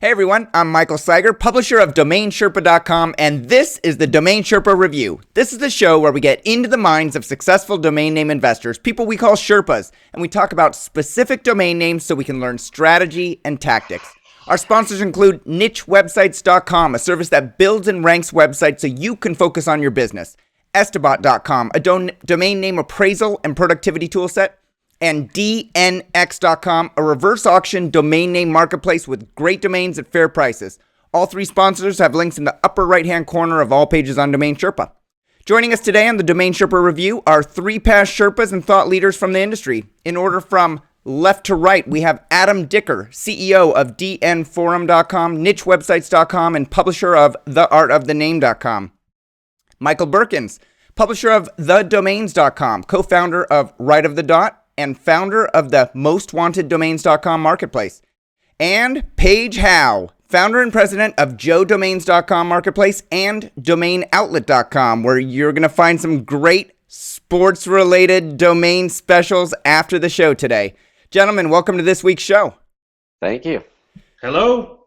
Hey everyone, I'm Michael Seiger, publisher of DomainSherpa.com, and this is the Domain Sherpa Review. This is the show where we get into the minds of successful domain name investors, people we call Sherpas, and we talk about specific domain names so we can learn strategy and tactics. Our sponsors include nichewebsites.com, a service that builds and ranks websites so you can focus on your business. Estabot.com, a domain name appraisal and productivity toolset. And DNX.com, a reverse auction domain name marketplace with great domains at fair prices. All three sponsors have links in the upper right-hand corner of all pages on Domain Sherpa. Joining us today on the Domain Sherpa Review are three past Sherpas and thought leaders from the industry. In order from left to right, we have Adam Dicker, CEO of DNForum.com, nichewebsites.com, and publisher of theartofthename.com. Michael Berkens, publisher of thedomains.com, co-founder of Right of the Dot, and founder of the mostwanteddomains.com marketplace. And Paige Howe, founder and president of joedomains.com marketplace and domainoutlet.com, where you're going to find some great sports-related domain specials after the show today. Gentlemen, welcome to this week's show. Thank you. Hello.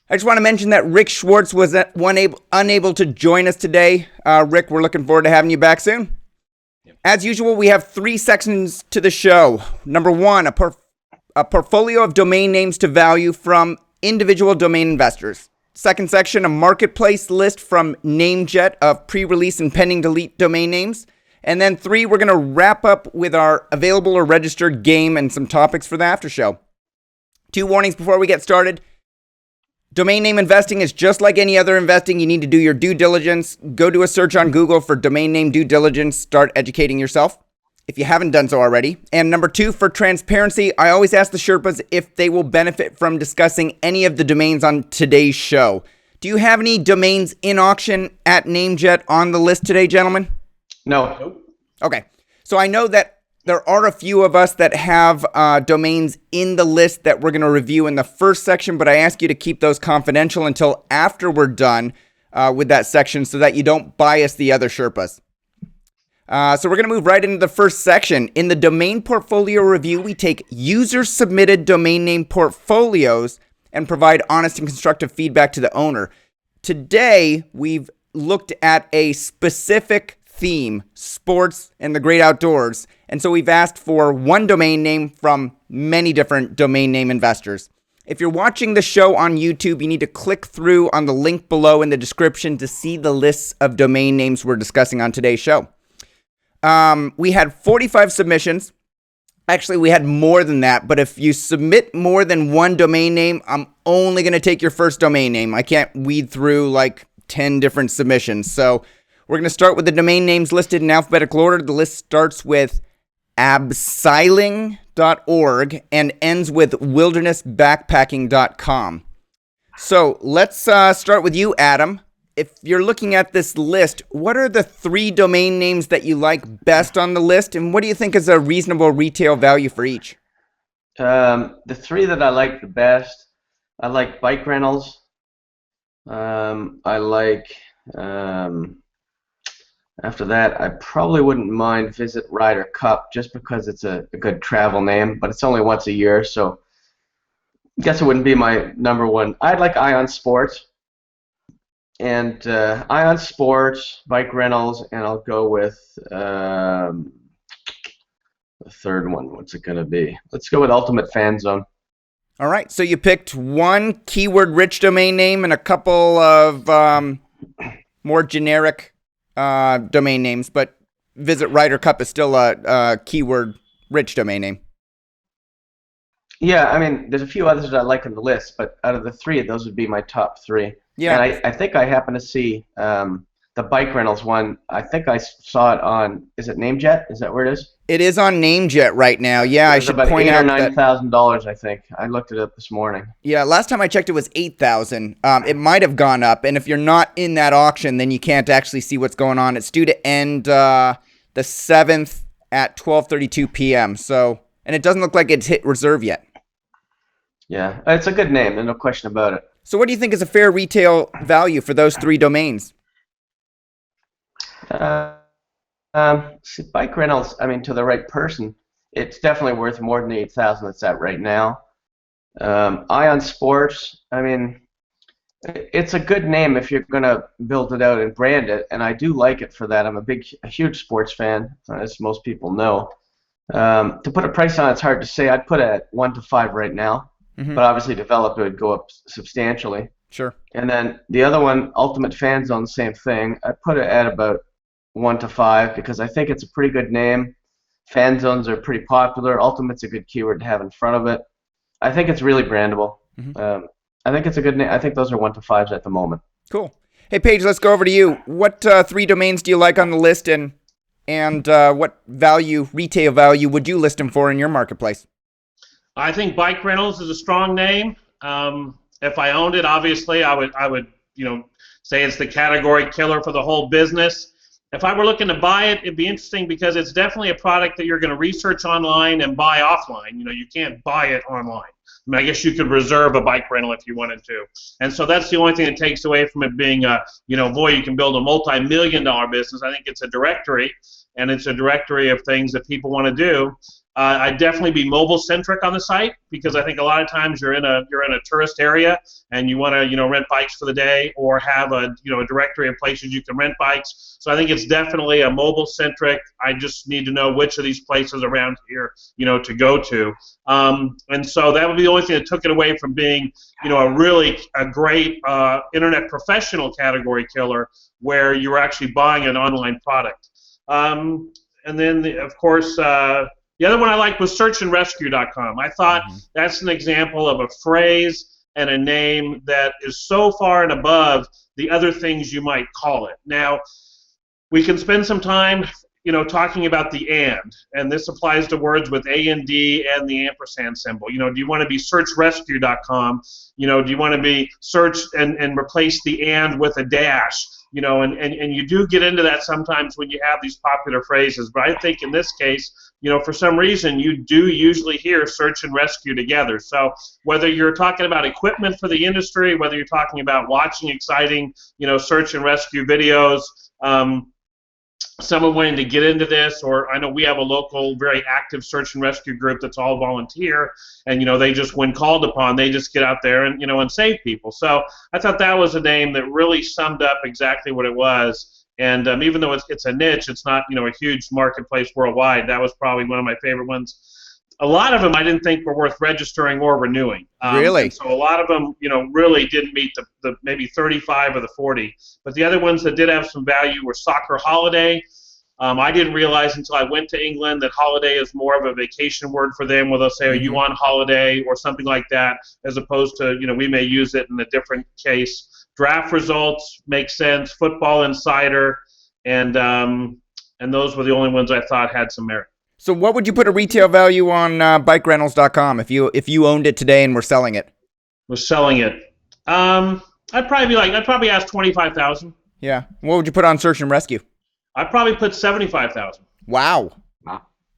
I just want to mention that Rick Schwartz was unable to join us today. Rick, we're looking forward to having you back soon. As usual, we have three sections to the show. Number one, a portfolio of domain names to value from individual domain investors. Second section, a marketplace list from NameJet of pre-release and pending delete domain names. And then three, we're going to wrap up with our available or registered game and some topics for the after show. Two warnings before we get started. Domain name investing is just like any other investing. You need to do your due diligence. Go do a search on Google for domain name due diligence. Start educating yourself if you haven't done so already. And number two, for transparency, I always ask the Sherpas if they will benefit from discussing any of the domains on today's show. Do you have any domains in auction at NameJet on the list today, gentlemen? No. Okay. So I know that there are a few of us that have domains in the list that we're going to review in the first section, but I ask you to keep those confidential until after we're done with that section so that you don't bias the other Sherpas. So we're going to move right into the first section. In the domain portfolio review, we take user-submitted domain name portfolios and provide honest and constructive feedback to the owner. Today, we've looked at a specific theme, sports and the great outdoors. And so we've asked for one domain name from many different domain name investors. If you're watching the show on YouTube, you need to click through on the link below in the description to see the lists of domain names we're discussing on today's show. We had 45 submissions. Actually, we had more than that, but if you submit more than one domain name, I'm only going to take your first domain name. I can't weed through like 10 different submissions. So we're going to start with the domain names listed in alphabetical order. The list starts with abseiling.org and ends with wildernessbackpacking.com. So let's start with you, Adam. If you're looking at this list, what are the three domain names that you like best on the list, and what do you think is a reasonable retail value for each? The three that I like the best, I like Bike Rentals. I like... After that, I probably wouldn't mind Visit Ryder Cup just because it's a good travel name, but it's only once a year, so I guess it wouldn't be my number one. I'd like Ion Sports, and Ion Sports, Bike Rentals, and I'll go with the third one. What's it going to be? Let's go with Ultimate Fan Zone. All right, so you picked one keyword-rich domain name and a couple of more generic domain names, but Visit Ryder Cup is still a keyword-rich domain name. Yeah, I mean, there's a few others that I like on the list, but out of the three, those would be my top three. Yeah. And I think I happen to see the Bike Rentals one. I think I saw it on, is it NameJet? Is that where it is? It is on NameJet right now. Yeah, I should point out that $9,000, I think. I looked it up this morning. Yeah, last time I checked it was $8,000. It might have gone up, and if you're not in that auction, then you can't actually see what's going on. It's due to end the 7th at 12:32 p.m. So, and it doesn't look like it's hit reserve yet. Yeah, it's a good name, no question about it. So what do you think is a fair retail value for those three domains? See, Bike Rentals, I mean, to the right person, it's definitely worth more than $8,000 it's at right now. Ion Sports, I mean, it's a good name if you're going to build it out and brand it, and I do like it for that. I'm a huge sports fan, as most people know. To put a price on it's hard to say. I'd put it at 1 to 5 right now, Hmm. but obviously develop it would go up substantially. Sure. And then the other one, Ultimate Fan Zone, same thing. I put it at about 1 to 5 because I think it's a pretty good name. Fan zones are pretty popular. Ultimate's a good keyword to have in front of it. I think it's really brandable. Hmm. I think it's a good name. I think those are 1 to 5s at the moment. Cool. Hey, Paige, let's go over to you. What 3 domains do you like on the list, and what retail value, would you list them for in your marketplace? I think bike rentals is a strong name. If I owned it, obviously, I would, say it's the category killer for the whole business. If I were looking to buy it, it'd be interesting because it's definitely a product that you're going to research online and buy offline. You can't buy it online. I mean, I guess you could reserve a bike rental if you wanted to. And so that's the only thing that takes away from it being boy, you can build a multi-million-dollar business. I think it's a directory, and it's a directory of things that people want to do. I'd definitely be mobile-centric on the site because I think a lot of times you're in a tourist area and you want to rent bikes for the day or have a directory of places you can rent bikes. So I think it's definitely a mobile-centric. I just need to know which of these places around here to go to. And so that would be the only thing that took it away from being a great internet professional category killer where you're actually buying an online product. And then of course. The other one I liked was searchandrescue.com. I thought that's an example of a phrase and a name that is so far and above the other things you might call it. Now, we can spend some time, talking about the and this applies to words with A and D and the ampersand symbol. Do you want to be searchrescue.com? Do you want to be search and replace the and with a dash? And you do get into that sometimes when you have these popular phrases. But I think in this case, for some reason, you do usually hear search and rescue together. So whether you're talking about equipment for the industry, whether you're talking about watching exciting, search and rescue videos, someone wanting to get into this, or I know we have a local, very active search and rescue group that's all volunteer, and they just, when called upon, they just get out there and and save people. So I thought that was a name that really summed up exactly what it was. And even though it's a niche, it's not a huge marketplace worldwide. That was probably one of my favorite ones. A lot of them I didn't think were worth registering or renewing. Really? So a lot of them, really didn't meet the maybe 35 or the 40. But the other ones that did have some value were Soccer Holiday. I didn't realize until I went to England that holiday is more of a vacation word for them, where they'll say, are you on holiday, or something like that, as opposed to, we may use it in a different case. Draft results make sense, Football Insider, and those were the only ones I thought had some merit. So what would you put a retail value on bikerentals.com if you owned it today and were selling it? Was selling it. I'd probably ask 25,000. Yeah. What would you put on search and rescue? I'd probably put 75,000. Wow.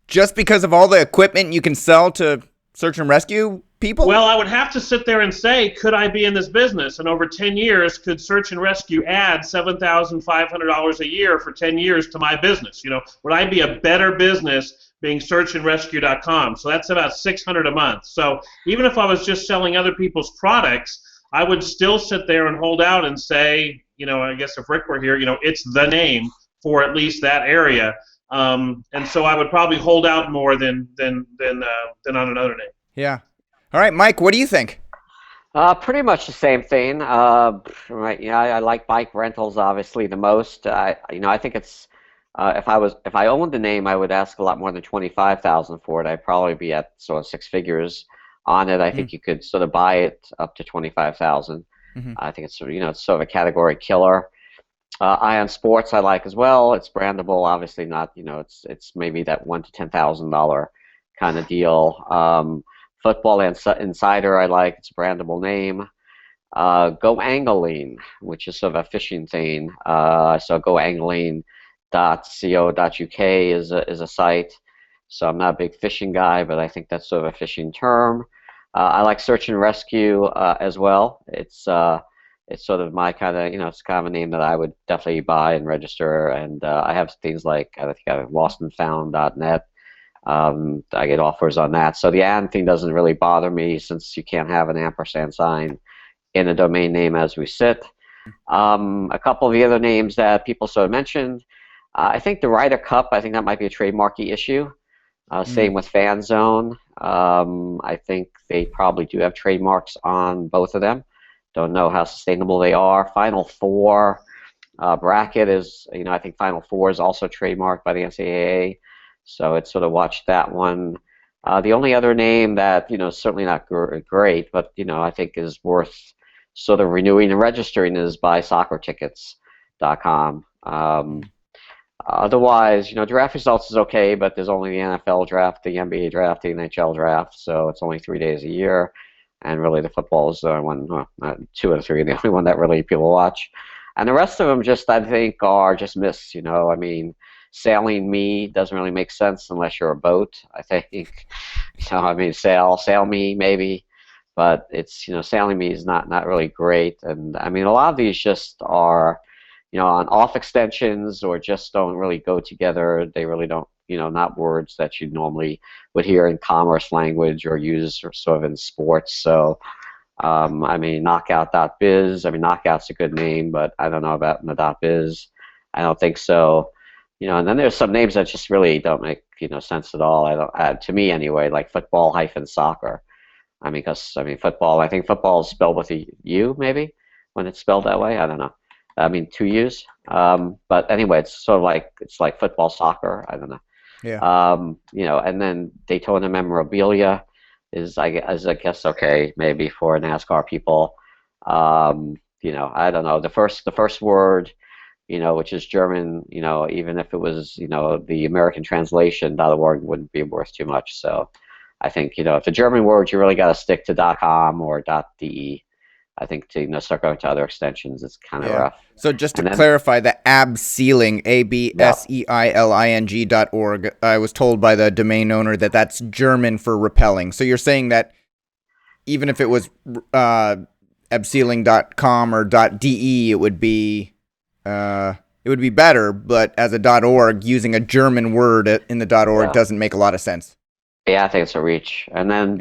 Just because of all the equipment you can sell to search and rescue people? Well, I would have to sit there and say, could I be in this business? And over 10 years, could search and rescue add $7,500 a year for 10 years to my business? Would I be a better business being searchandrescue.com? So that's about $600 a month. So even if I was just selling other people's products, I would still sit there and hold out and say, I guess if Rick were here, it's the name for at least that area. And so I would probably hold out more than on another name. Yeah. All right, Mike, what do you think? Pretty much the same thing. Right. Yeah, I like bike rentals obviously the most. I think it's if I owned the name, I would ask a lot more than 25,000 for it. I'd probably be at sort of 6 figures on it. I think you could sort of buy it up to 25,000. I think it's it's sort of a category killer. Ion Sports I like as well. It's brandable, obviously not. It's maybe that $1,000 to $10,000 kind of deal. Football Insider I like. It's a brandable name. Go Angling, which is sort of a fishing thing. So goangling.co.uk is a site. So I'm not a big fishing guy, but I think that's sort of a fishing term. I like Search and Rescue as well. It's sort of my kind of, it's kind of a name that I would definitely buy and register. And I have things like, I think I have lostandfound.net I get offers on that. So the and thing doesn't really bother me since you can't have an ampersand sign in a domain name as we sit. A couple of the other names that people sort of mentioned, I think the Ryder Cup, I think that might be a trademarky issue. Same with Fan Zone. I think they probably do have trademarks on both of them. Don't know how sustainable they are. Final Four bracket is, I think Final Four is also trademarked by the NCAA. So it's sort of watched that one. The only other name that, certainly not great, but, I think is worth sort of renewing and registering is buysoccertickets.com. Otherwise, draft results is okay, but there's only the NFL draft, the NBA draft, the NHL draft, so it's only 3 days a year. And really the football is the one, two of the three, the only one that really people watch. And the rest of them just, I think, are just myths, Sailing me doesn't really make sense unless you're a boat, I think. Sail me maybe, but it's, sailing me is not really great. And a lot of these just are, on off extensions or just don't really go together. They really don't, not words that you normally would hear in commerce language or use sort of in sports. So, knockout.biz, knockout's a good name, but I don't know about the .biz. I don't think so. And then there's some names that just really don't make sense at all. To me anyway, like football-soccer. Football. I think football is spelled with a U maybe when it's spelled that way. I don't know. 2 U's. But anyway, it's sort of like football soccer. I don't know. Yeah. And then Daytona memorabilia is I guess okay maybe for NASCAR people. I don't know. The first word. Which is German, even if it was, the American translation, .org wouldn't be worth too much. So I think, if the German word, you really got to stick to .com or .de. I think to start going to other extensions, it's kind of rough. So just to clarify, the Abseiling, ABSEILING.org, I was told by the domain owner that that's German for repelling. So you're saying that even if it was abseiling.com or .de, it would be better, but as a .org, using a German word in the .org doesn't make a lot of sense. Yeah, I think it's a reach. And then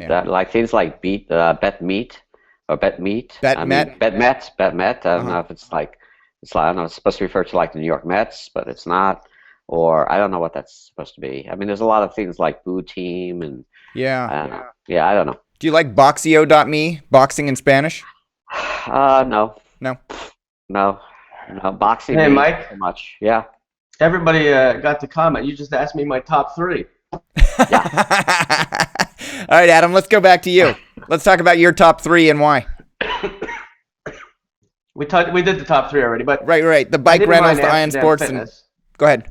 things like BetMeat or BetMeat. BetMet. I don't know if it's I don't know. It's supposed to refer to the New York Mets, but it's not. Or I don't know what that's supposed to be. There's a lot of things like Boo Team and I don't know. Do you like Boxio.me? Boxing in Spanish? No. No. No, boxing. Hey, Mike. So much. Yeah. Everybody got to comment. You just asked me my top three. Yeah. All right, Adam, let's go back to you. Let's talk about your top three and why. We did the top three already, but right. The bike rentals, the Iron Sports, and go ahead.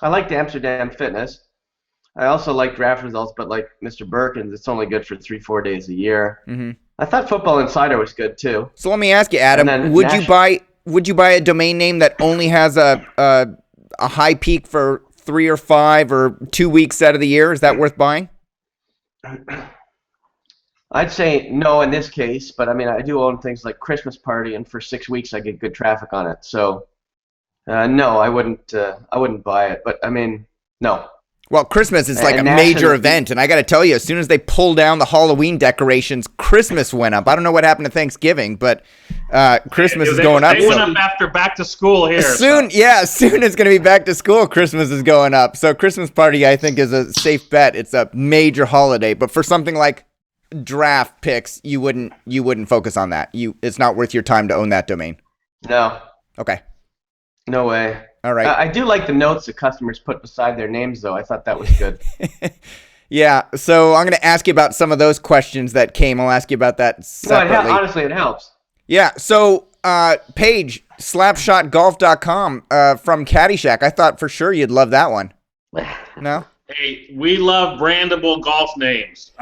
I like the Amsterdam Fitness. I also like draft results, but like Mr. Berkens, it's only good for 3-4 days a year. Mm-hmm. I thought Football Insider was good too. So let me ask you, Adam, would you buy a domain name that only has a high peak for 3 or 5 or 2 weeks out of the year? Is that worth buying? I'd say no in this case, but I do own things like Christmas Party, and for 6 weeks I get good traffic on it. So no, I wouldn't buy it. But no. Well, Christmas is like a major event, and I got to tell you, as soon as they pull down the Halloween decorations, Christmas went up. I don't know what happened to Thanksgiving, but Christmas is going up. They went up after back to school here. As soon as it's going to be back to school, Christmas is going up. So Christmas Party, I think, is a safe bet. It's a major holiday, but for something like draft picks, you wouldn't focus on that. It's not worth your time to own that domain. No. Okay. No way. All right. I do like the notes that customers put beside their names, though. I thought that was good. Yeah, so I'm going to ask you about some of those questions that came. I'll ask you about that separately. No, honestly, it helps. Yeah, so Paige, slapshotgolf.com from Caddyshack. I thought for sure you'd love that one. No? Hey, we love brandable golf names.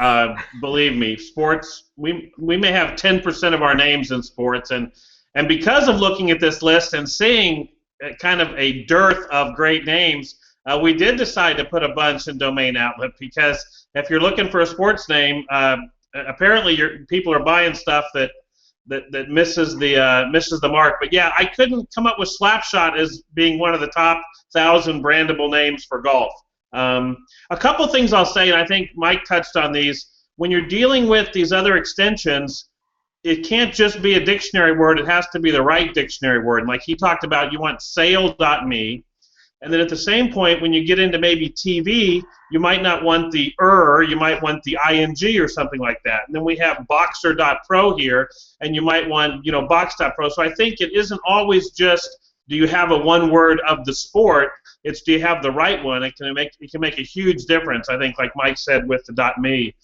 Believe me, sports, we may have 10% of our names in sports, and because of looking at this list and seeing kind of a dearth of great names, we did decide to put a bunch in Domain Outlet, because if you're looking for a sports name, apparently people are buying stuff that misses the mark. But yeah, I couldn't come up with Slapshot as being one of the top 1,000 brandable names for golf. A couple things I'll say, and I think Mike touched on these. When you're dealing with these other extensions, it can't just be a dictionary word. It has to be the right dictionary word. And like he talked about, you want sale.me. And then at the same point, when you get into maybe TV, you might not want the you might want the ing or something like that. And then we have boxer.pro here, and you might want, box.pro. So I think it isn't always just, do you have a one word of the sport? It's, do you have the right one? It can make a huge difference, I think, like Mike said with the .me,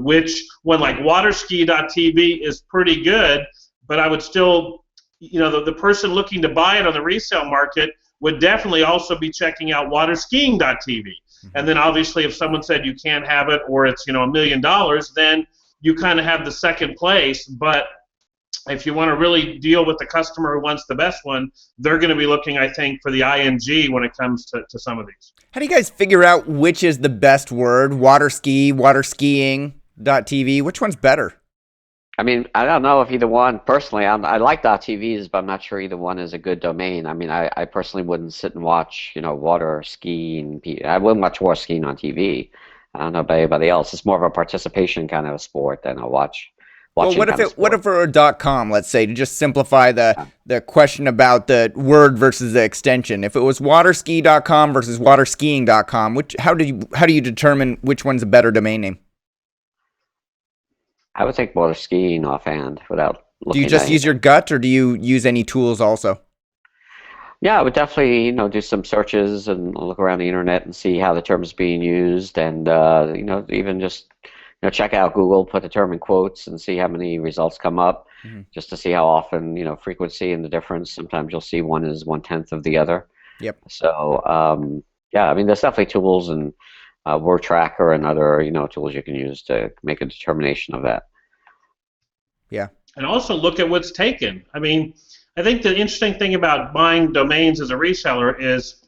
which one, like waterski.tv is pretty good, but I would still, the person looking to buy it on the resale market would definitely also be checking out waterskiing.tv. And then obviously if someone said you can't have it, or it's, $1 million, then you kind of have the second place. But if you want to really deal with the customer who wants the best one, they're going to be looking, I think, for the ing when it comes to some of these. How do you guys figure out which is the best word? Waterski, waterskiing.tv, which one's better? I mean, I don't know if either one, personally, I like .tvs, but I'm not sure either one is a good domain. I mean, I personally wouldn't sit and watch, water skiing. I wouldn't watch water skiing on TV. I don't know about anybody else. It's more of a participation kind of a sport than a watching. Well, what if it were .com, let's say, to just simplify the question about the word versus the extension? If it was waterski.com versus waterskiing.com, how do you determine which one's a better domain name? I would think water skiing offhand without looking. Do you just use your gut, or do you use any tools also? Yeah, I would definitely, do some searches and look around the internet and see how the term is being used, and even just check out Google, put the term in quotes, and see how many results come up, just to see how often, frequency and the difference. Sometimes you'll see one is 1/10 of the other. Yep. So yeah, I mean, there's definitely tools and word tracker and other tools you can use to make a determination of that. Yeah. And also look at what's taken. I mean, I think the interesting thing about buying domains as a reseller is,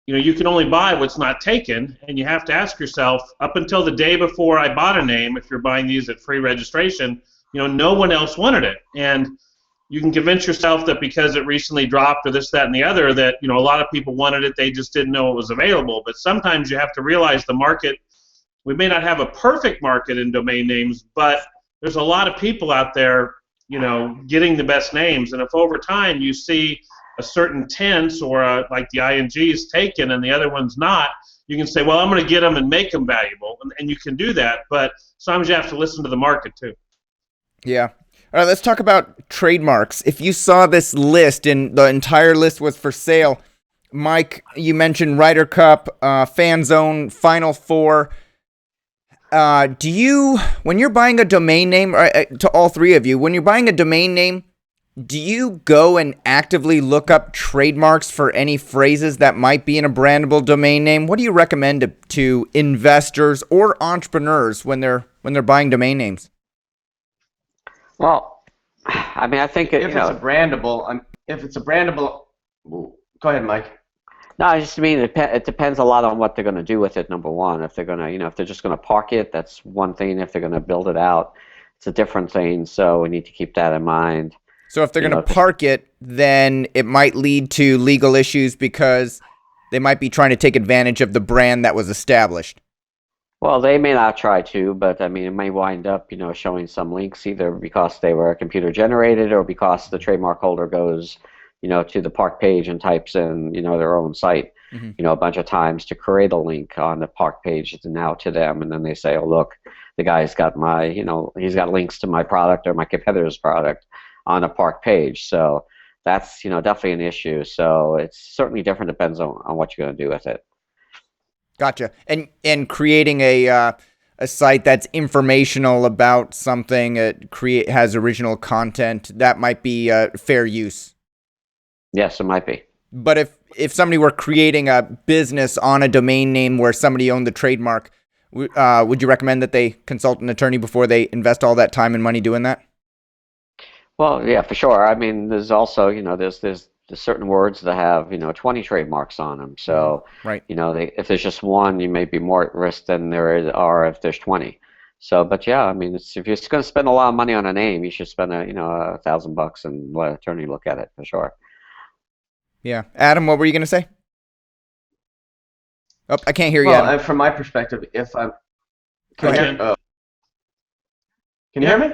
you can only buy what's not taken, and you have to ask yourself, up until the day before I bought a name, if you're buying these at free registration, no one else wanted it. And you can convince yourself that because it recently dropped or this, that, and the other, that a lot of people wanted it, they just didn't know it was available. But sometimes you have to realize the market, we may not have a perfect market in domain names, but there's a lot of people out there, getting the best names. And if over time you see a certain tense or like the ing is taken and the other one's not, you can say, well, I'm going to get them and make them valuable. And you can do that, but sometimes you have to listen to the market too. Yeah. All right, let's talk about trademarks. If you saw this list and the entire list was for sale, Mike, you mentioned Ryder Cup, Fan Zone, Final Four. Do you, when you're buying a domain name, to all three of you, when you're buying a domain name, do you go and actively look up trademarks for any phrases that might be in a brandable domain name? What do you recommend to investors or entrepreneurs when they're buying domain names? Well, I mean, I think if it's a brandable, go ahead, Mike. No, I just mean it depends a lot on what they're going to do with it. Number one, if they're going to, if they're just going to park it, that's one thing. If they're going to build it out, it's a different thing. So we need to keep that in mind. So if they're going to park it, then it might lead to legal issues because they might be trying to take advantage of the brand that was established. Well, they may not try to, but I mean, it may wind up, showing some links either because they were computer generated or because the trademark holder goes, to the park page and types in, their own site, a bunch of times to create a link on the park page now to them, and then they say, oh, look, the guy's got my, he's got links to my product or my competitor's product on a park page. So that's, definitely an issue. So it's certainly different, depends on what you're going to do with it. Gotcha. And creating a site that's informational about something, has original content, that might be fair use. Yes, it might be. But if somebody were creating a business on a domain name where somebody owned the trademark, would you recommend that they consult an attorney before they invest all that time and money doing that? Well, yeah, for sure. I mean, there's also, there's certain words that have, 20 trademarks on them. So, right. If there's just one, you may be more at risk than are if there's 20. So, but yeah, I mean, if you're going to spend a lot of money on a name, you should spend $1,000 and let an attorney look at it for sure. Yeah. Adam, what were you going to say? Oh, I can't hear you, Well, Adam. from my perspective, if I'm Go ahead. can you hear me?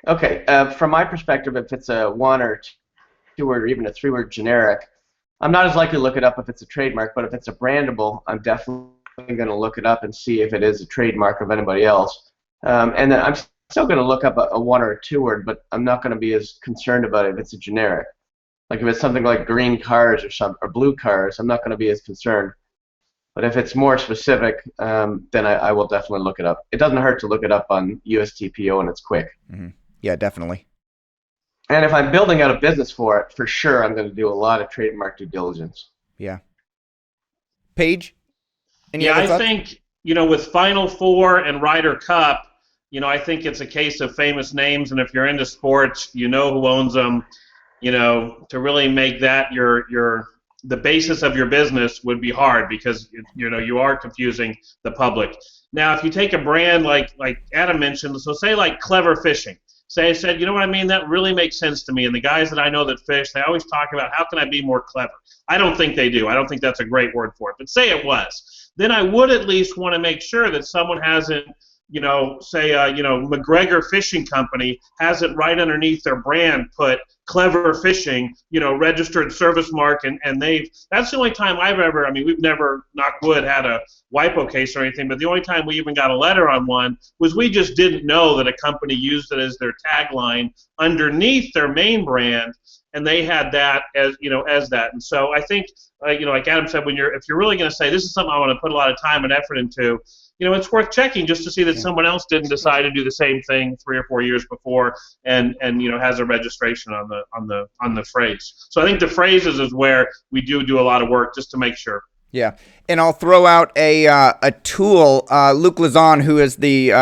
Okay. From my perspective, if it's a one or two word or even a three-word generic, I'm not as likely to look it up if it's a trademark. But if it's a brandable, I'm definitely going to look it up and see if it is a trademark of anybody else. And then I'm still going to look up a one or a two-word, but I'm not going to be as concerned about it if it's a generic. Like if it's something like green cars or blue cars, I'm not going to be as concerned. But if it's more specific, then I will definitely look it up. It doesn't hurt to look it up on USTPO, and it's quick. Mm-hmm. Yeah, definitely. And if I'm building out a business for it, for sure I'm going to do a lot of trademark due diligence. Yeah. Paige? Any Yeah, other I thoughts? think, with Final Four and Ryder Cup, I think it's a case of famous names, and if you're into sports, you know who owns them. To really make that the basis of your business would be hard because you are confusing the public. Now, if you take a brand like Adam mentioned, so say like Clever Fishing. Say I said, you know what I mean? That really makes sense to me. And the guys that I know that fish, they always talk about how can I be more clever. I don't think they do. I don't think that's a great word for it. But say it was. Then I would at least want to make sure that someone hasn't, say, McGregor Fishing Company hasn't right underneath their brand put Clever Fishing, registered service mark, and that's the only time I've ever, we've never, knock wood, had a WIPO case or anything, but the only time we even got a letter on one was we just didn't know that a company used it as their tagline underneath their main brand, and they had that as that. And so I think, like Adam said, if you're really going to say this is something I want to put a lot of time and effort into, it's worth checking just to see that someone else didn't decide to do the same thing 3 or 4 years before and has a registration on the phrase. So I think the phrases is where we do a lot of work just to make sure. Yeah, and I'll throw out a tool. Luke Lazon, who is the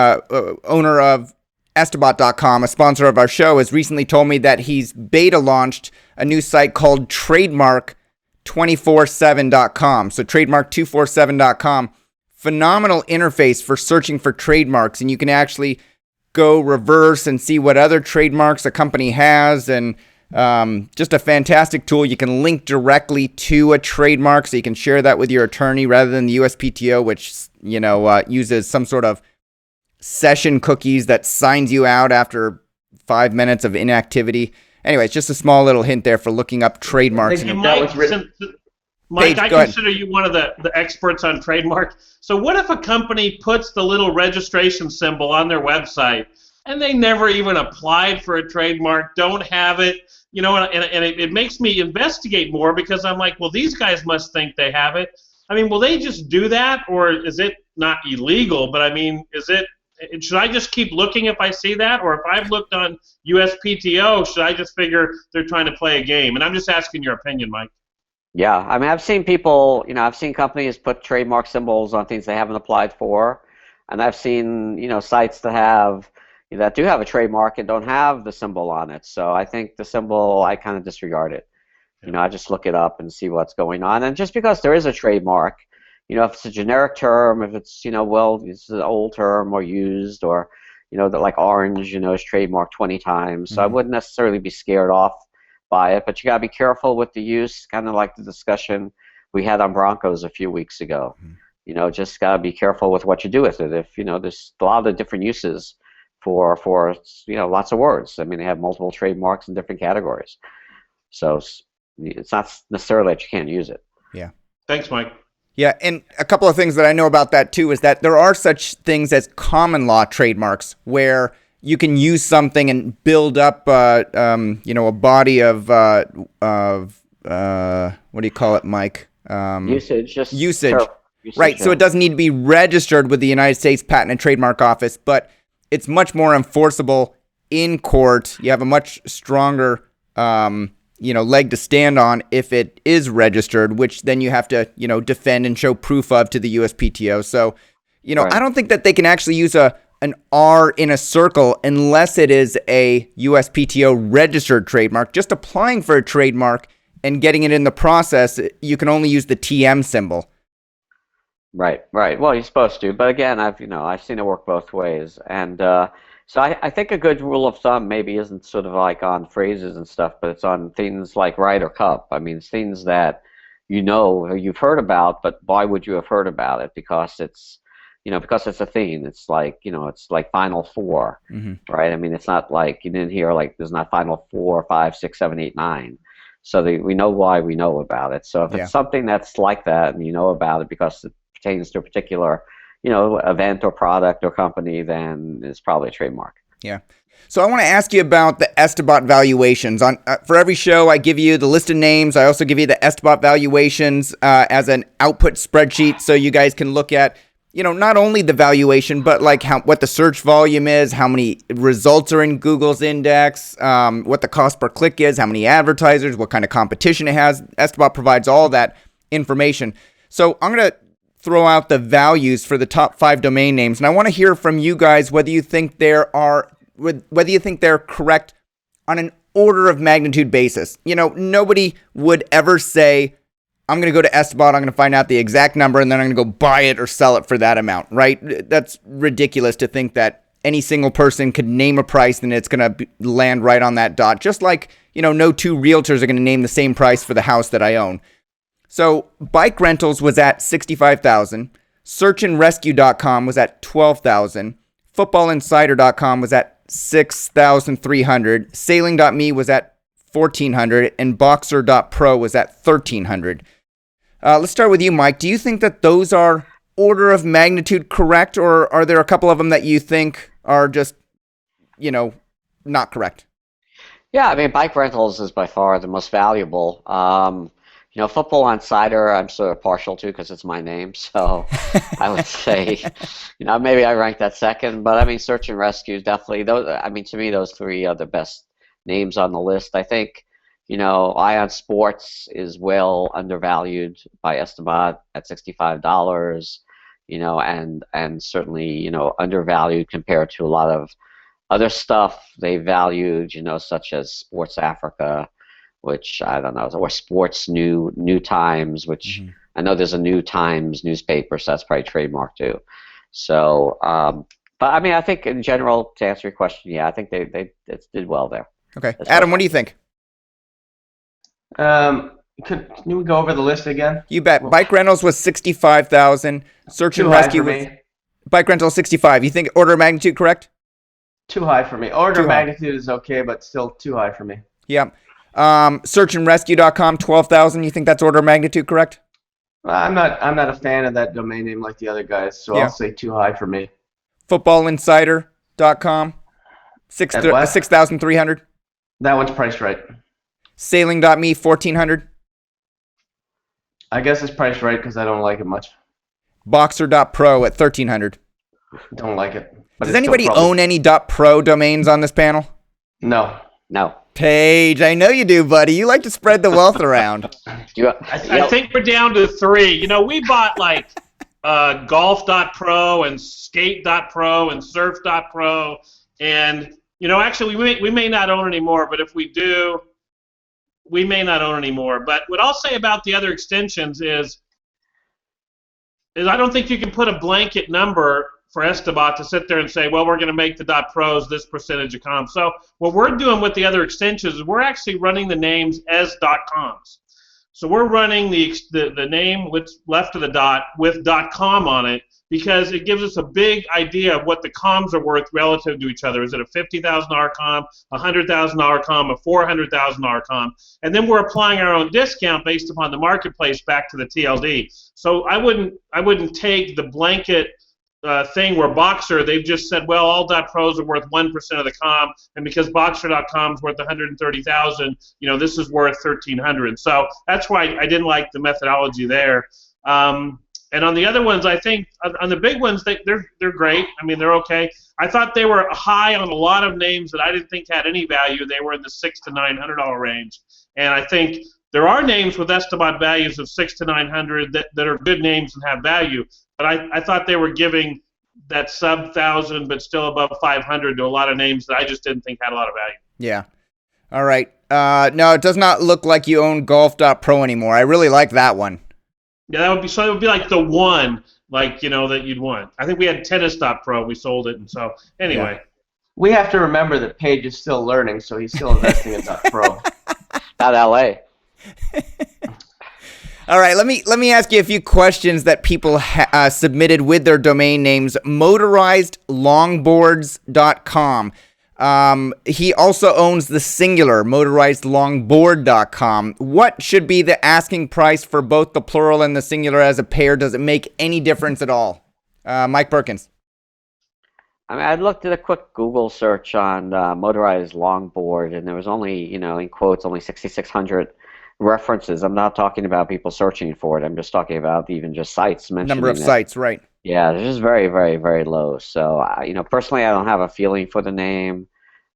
owner of Estabat.com, a sponsor of our show, has recently told me that he's beta launched a new site called Trademark247.com. So Trademark247.com. Phenomenal interface for searching for trademarks, and you can actually go reverse and see what other trademarks a company has, and just a fantastic tool. You can link directly to a trademark, so you can share that with your attorney rather than the USPTO, which uses some sort of session cookies that signs you out after 5 minutes of inactivity. Anyway, it's just a small little hint there for looking up trademarks. Mike, Paige, I consider you one of the experts on trademark. So what if a company puts the little registration symbol on their website and they never even applied for a trademark, don't have it, and it makes me investigate more because I'm like, well, these guys must think they have it. Will they just do that, or is it not illegal? But should I just keep looking if I see that, or if I've looked on USPTO, should I just figure they're trying to play a game? And I'm just asking your opinion, Mike. Yeah, I've seen people, I've seen companies put trademark symbols on things they haven't applied for, and I've seen, sites that do have a trademark and don't have the symbol on it. So I think the symbol, I kind of disregard it. I just look it up and see what's going on. And just because there is a trademark, if it's a generic term, if it's, it's an old term or used, or, that like orange, is trademarked 20 times. So I wouldn't necessarily be scared off by it, but you got to be careful with the use, kind of like the discussion we had on Broncos a few weeks ago. Just got to be careful with what you do with it. If, there's a lot of different uses for lots of words. They have multiple trademarks in different categories. So it's not necessarily that you can't use it. Yeah. Thanks, Mike. Yeah, and a couple of things that I know about that too is that there are such things as common law trademarks where you can use something and build up, a body of what do you call it, Mike? Usage. Usage. Right, so it doesn't need to be registered with the United States Patent and Trademark Office, but it's much more enforceable in court. You have a much stronger, leg to stand on if it is registered, which then you have to, defend and show proof of to the USPTO. So, Right. I don't think that they can actually use an R in a circle unless it is a USPTO registered trademark. Just applying for a trademark and getting it in the process, you can only use the TM symbol. Right. Well, you're supposed to, but again, I've seen it work both ways, and so I think a good rule of thumb maybe isn't sort of like on phrases and stuff, but it's on things like Ryder Cup. Things that or you've heard about, but why would you have heard about it? Because it's because it's a theme. It's like, it's like Final Four, right? I mean, it's not like you didn't hear like there's not Final 4, 5, 6, 7, 8, 9. So we know why we know about it. So if it's something that's like that and you know about it because it pertains to a particular, event or product or company, then it's probably a trademark. Yeah. So I want to ask you about the Estibot valuations. For every show, I give you the list of names. I also give you the Estibot valuations as an output spreadsheet, so you guys can look at, not only the valuation, but like what the search volume is, how many results are in Google's index, what the cost per click is, how many advertisers, what kind of competition it has. Estibot provides all that information. So I'm going to throw out the values for the top 5 domain names, and I want to hear from you guys whether you think they're correct on an order of magnitude basis. Nobody would ever say, I'm going to go to Estibot, I'm going to find out the exact number, and then I'm going to go buy it or sell it for that amount, right? That's ridiculous to think that any single person could name a price and it's going to land right on that dot. Just like, no two realtors are going to name the same price for the house that I own. So bike rentals was at $65,000. Searchandrescue.com was at $12,000. Footballinsider.com was at $6,300. Sailing.me was at $1,400. And Boxer.pro was at $1,300. Let's start with you, Mike. Do you think that those are order of magnitude correct, or are there a couple of them that you think are just, not correct? Yeah, I mean, bike rentals is by far the most valuable. Football Insider, I'm sort of partial to because it's my name. So I would say, maybe I rank that second. But I mean, Search and Rescue definitely. To me, those 3 are the best names on the list. I think, Ion Sports is well undervalued by Estibot at $65. And certainly, undervalued compared to a lot of other stuff they valued, such as Sports Africa, which I don't know, or Sports New Times, which I know there's a New Times newspaper, so that's probably trademarked too. So, but I mean, I think in general, to answer your question, yeah, I think they did well there. Okay, Adam, what do you think? Can you go over the list again? You bet. Bike rentals was $65,000. Search and Rescue was bike rental $65,000. You think order of magnitude correct? Too high for me. Order of magnitude is okay, but still too high for me. Yeah. Searchandrescue.com, $12,000. You think that's order of magnitude correct? I'm not a fan of that domain name like the other guys, so I'll say too high for me. Footballinsider.com, $6,300. That one's priced right. Sailing.me, $1,400. I guess it's priced right because I don't like it much. Boxer.pro at $1,300. Don't like it. Does anybody own any .pro domains on this panel? No. Paige, I know you do, buddy. You like to spread the wealth around. I think we're down to 3. We bought like golf.pro and skate.pro and surf.pro, and actually we may not own anymore, but if we do, we may not own anymore. But what I'll say about the other extensions is I don't think you can put a blanket number for Estibot to sit there and say, well, we're going to make the .pros this percentage of comms. So what we're doing with the other extensions is we're actually running the names as .coms. So we're running the name with left of the dot with .com on it because it gives us a big idea of what the comms are worth relative to each other. Is it a $50,000 comm, a $100,000 comm, a $400,000 comm? And then we're applying our own discount based upon the marketplace back to the TLD. So I wouldn't take the blanket thing where Boxer, they've just said, well, all .pros are worth 1% of the comm, and because Boxer.com is worth $130,000, this is worth $1,300. So that's why I didn't like the methodology there. And on the other ones, I think on the big ones, they're great. I mean, they're okay. I thought they were high on a lot of names that I didn't think had any value. They were in the $600 to $900 range, and I think there are names with Estibot values of $600 to $900 that are good names and have value. But I thought they were giving that sub 1,000 but still above 500 to a lot of names that I just didn't think had a lot of value. Yeah. All right. No, it does not look like you own golf.pro anymore. I really like that one. Yeah, it would be like the one, that you'd want. I think we had tennis.pro. We sold it, and so anyway. Yeah. We have to remember that Paige is still learning, so he's still investing in .pro. Not LA. All right, let me ask you a few questions that people submitted with their domain names. Motorizedlongboards.com. He also owns the singular, motorizedlongboard.com. What should be the asking price for both the plural and the singular as a pair? Does it make any difference at all? Mike Berkens. I mean, I looked at a quick Google search on motorized longboard, and there was only, in quotes, only 6,600 references. I'm not talking about people searching for it. I'm just talking about even just sites mentioning Number of it. sites, right. Yeah, it's just very, very, very low. So, personally, I don't have a feeling for the name.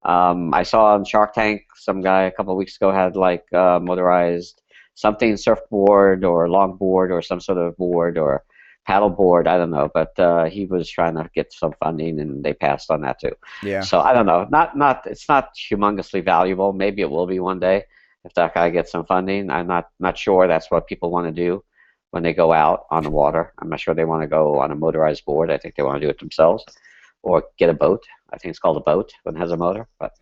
I saw on Shark Tank, some guy a couple of weeks ago had motorized something surfboard or longboard or some sort of board or paddleboard, I don't know, but he was trying to get some funding and they passed on that too. Yeah. So I don't know. It's not humongously valuable. Maybe it will be one day if that guy gets some funding. I'm not sure that's what people want to do when they go out on the water. I'm not sure they want to go on a motorized board. I think they want to do it themselves or get a boat. I think it's called a boat when it has a motor. But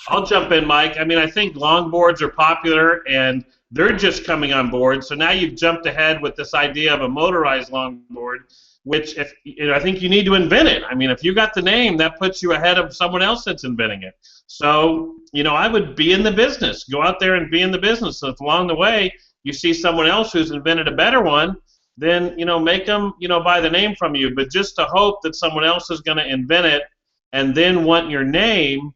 I'll jump in, Mike. I mean, I think longboards are popular, and they're just coming on board. So now you've jumped ahead with this idea of a motorized longboard, which I think you need to invent it. I mean, if you got the name, that puts you ahead of someone else that's inventing it. So, I would be in the business. Go out there and be in the business. So if along the way you see someone else who's invented a better one, then, make them, buy the name from you. But just to hope that someone else is going to invent it and then want your name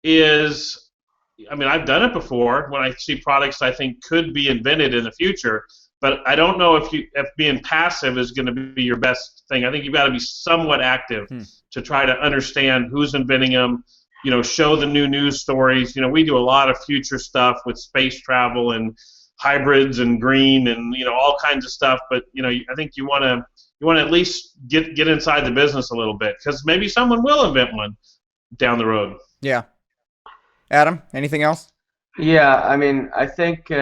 is, I've done it before when I see products I think could be invented in the future, but I don't know if being passive is going to be your best thing. I think you've got to be somewhat active to try to understand who's inventing them, show the new news stories. We do a lot of future stuff with space travel and hybrids and green and all kinds of stuff, but I think you want to at least get inside the business a little bit, because maybe someone will invent one down the road. Yeah. Adam, anything else? Yeah, I think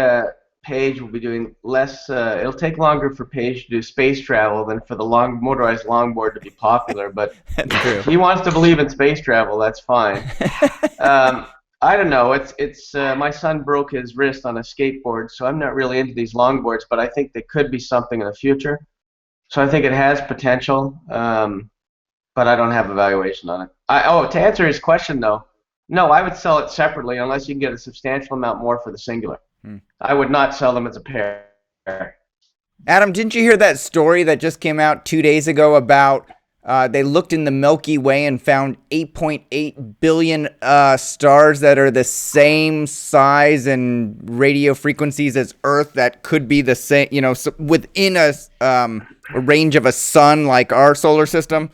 Paige will be doing less. It'll take longer for Paige to do space travel than for the motorized longboard to be popular. But That's true. if he wants to believe in space travel, that's fine. I don't know. It's my son broke his wrist on a skateboard, so I'm not really into these longboards. But I think they could be something in the future. So I think it has potential. But I don't have a valuation on it. To answer his question though. No, I would sell it separately unless you can get a substantial amount more for the singular. I would not sell them as a pair. Adam, didn't you hear that story that just came out 2 days ago about they looked in the Milky Way and found 8.8 billion stars that are the same size and radio frequencies as Earth that could be the same, within a range of a sun like our solar system?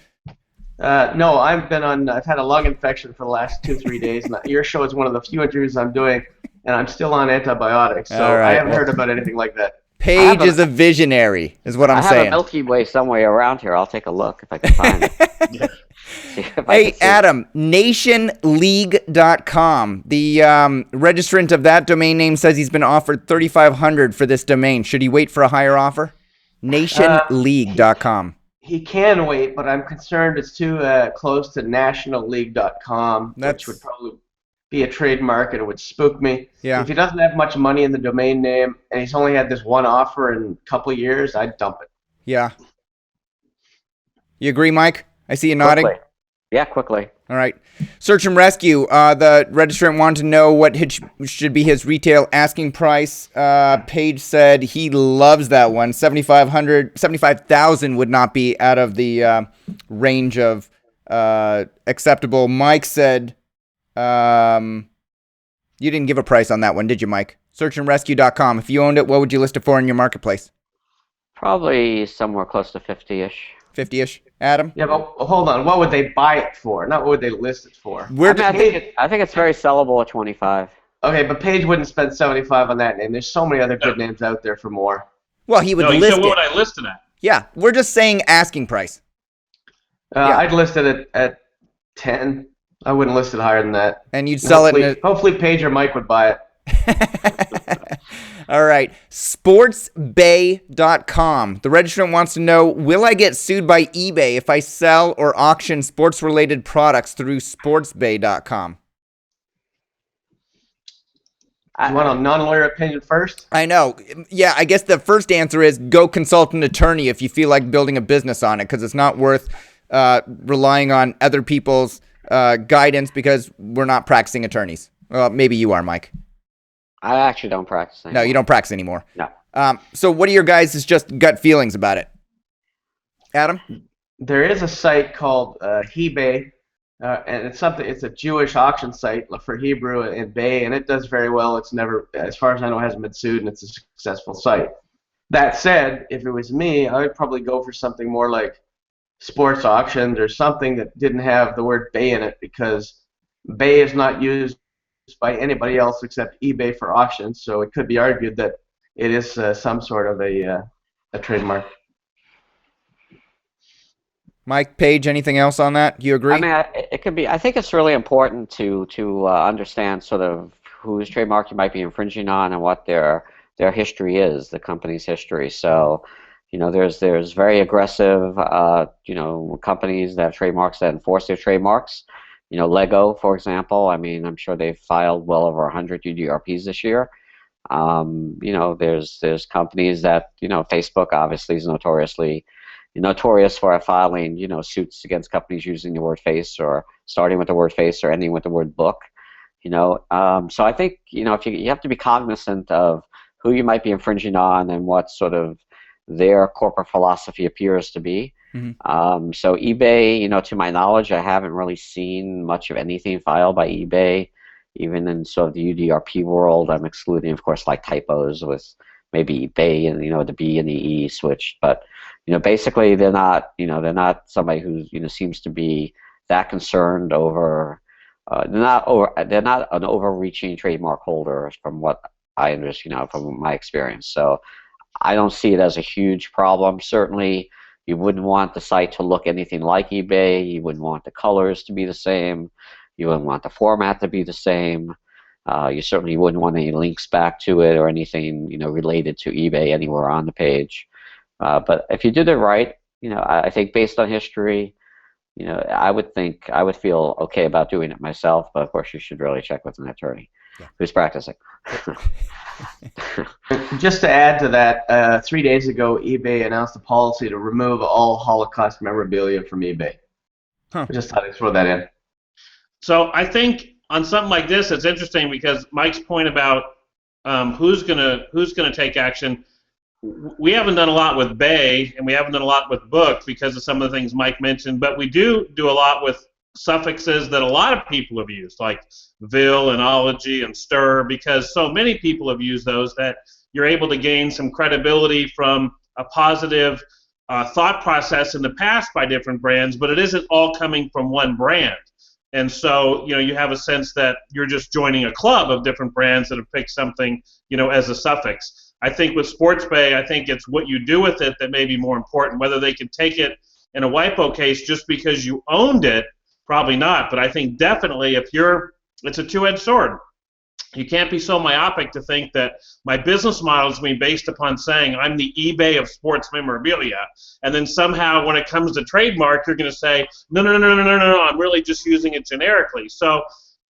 No, I've had a lung infection for the last 2-3 days, and your show is one of the few interviews I'm doing, and I'm still on antibiotics, so I haven't heard about anything like that. Paige is a visionary, is what I'm saying. I have a Milky Way somewhere around here. I'll take a look if I can find it. Hey, Adam, nationleague.com. The registrant of that domain name says he's been offered $3,500 for this domain. Should he wait for a higher offer? Nationleague.com. He can wait, but I'm concerned it's too close to nationalleague.com, which would probably be a trademark, and it would spook me. Yeah. If he doesn't have much money in the domain name, and he's only had this one offer in a couple of years, I'd dump it. Yeah. You agree, Mike? I see you nodding. Quickly. Yeah, quickly. All right. Search and rescue. The registrant wanted to know what should be his retail asking price. Paige said he loves that one. $75,000 would not be out of the range of acceptable. Mike said you didn't give a price on that one, did you, Mike? Searchandrescue.com. If you owned it, what would you list it for in your marketplace? Probably somewhere close to 50-ish. 50-ish. Adam? Yeah, but hold on. What would they buy it for? Not what would they list it for? I think it's very sellable at 25. Okay, but Paige wouldn't spend 75 on that name. There's so many other good names out there for more. Well, he would list said, it. what would I list it at? Yeah, we're just saying asking price. I'd list it at 10. I wouldn't list it higher than that. And you'd sell it. Hopefully Paige or Mike would buy it. All right. Sportsbay.com. The registrant wants to know, will I get sued by eBay if I sell or auction sports-related products through sportsbay.com? You want a non-lawyer opinion first? I know. Yeah, I guess the first answer is go consult an attorney if you feel like building a business on it, because it's not worth relying on other people's guidance, because we're not practicing attorneys. Well, maybe you are, Mike. I actually don't practice anymore. No, you don't practice anymore. No. So what are your guys' just gut feelings about it? Adam? There is a site called eBay, and it's a Jewish auction site for Hebrew and Bay, and it does very well. It's never, as far as I know, hasn't been sued, and it's a successful site. That said, if it was me, I would probably go for something more like Sports Auctions or something that didn't have the word Bay in it, because Bay is not used by anybody else except eBay for auctions, so it could be argued that it is some sort of a trademark. Mike, Paige, anything else on that? Do you agree? I mean, it could be. I think it's really important to understand sort of whose trademark you might be infringing on and what their history is, the company's history. So, there's very aggressive, companies that have trademarks that enforce their trademarks. Lego, for example. I mean, I'm sure they've filed well over 100 UDRPs this year. There's companies that, Facebook obviously is notorious for filing, suits against companies using the word face, or starting with the word face or ending with the word book. So I think, if you have to be cognizant of who you might be infringing on and what sort of their corporate philosophy appears to be. Mm-hmm. So eBay, to my knowledge, I haven't really seen much of anything filed by eBay, even in sort of the UDRP world. I'm excluding, of course, like typos with maybe eBay and the B and the E switched, but basically they're not somebody who seems to be that concerned over. They're not an overreaching trademark holder, from what I understand, from my experience. So I don't see it as a huge problem. Certainly, you wouldn't want the site to look anything like eBay. You wouldn't want the colors to be the same. You wouldn't want the format to be the same. You certainly wouldn't want any links back to it or anything related to eBay anywhere on the page. But if you did it right, I think based on history, I would feel okay about doing it myself. But of course, you should really check with an attorney who's practicing. Just to add to that, 3 days ago, eBay announced a policy to remove all Holocaust memorabilia from eBay. I just thought I'd throw that in. So I think on something like this, it's interesting because Mike's point about who's gonna take action. We haven't done a lot with Bay, and we haven't done a lot with Book because of some of the things Mike mentioned, but we do a lot with suffixes that a lot of people have used, like vil and ology and stir, because so many people have used those that you're able to gain some credibility from a positive thought process in the past by different brands, but it isn't all coming from one brand. And so, you have a sense that you're just joining a club of different brands that have picked something, as a suffix. I think with Sports Bay, I think it's what you do with it that may be more important. Whether they can take it in a WIPO case just because you owned it, probably not. But I think definitely it's a two-edged sword. You can't be so myopic to think that my business model is being based upon saying I'm the eBay of sports memorabilia, and then somehow when it comes to trademark, you're going to say no, I'm really just using it generically. So,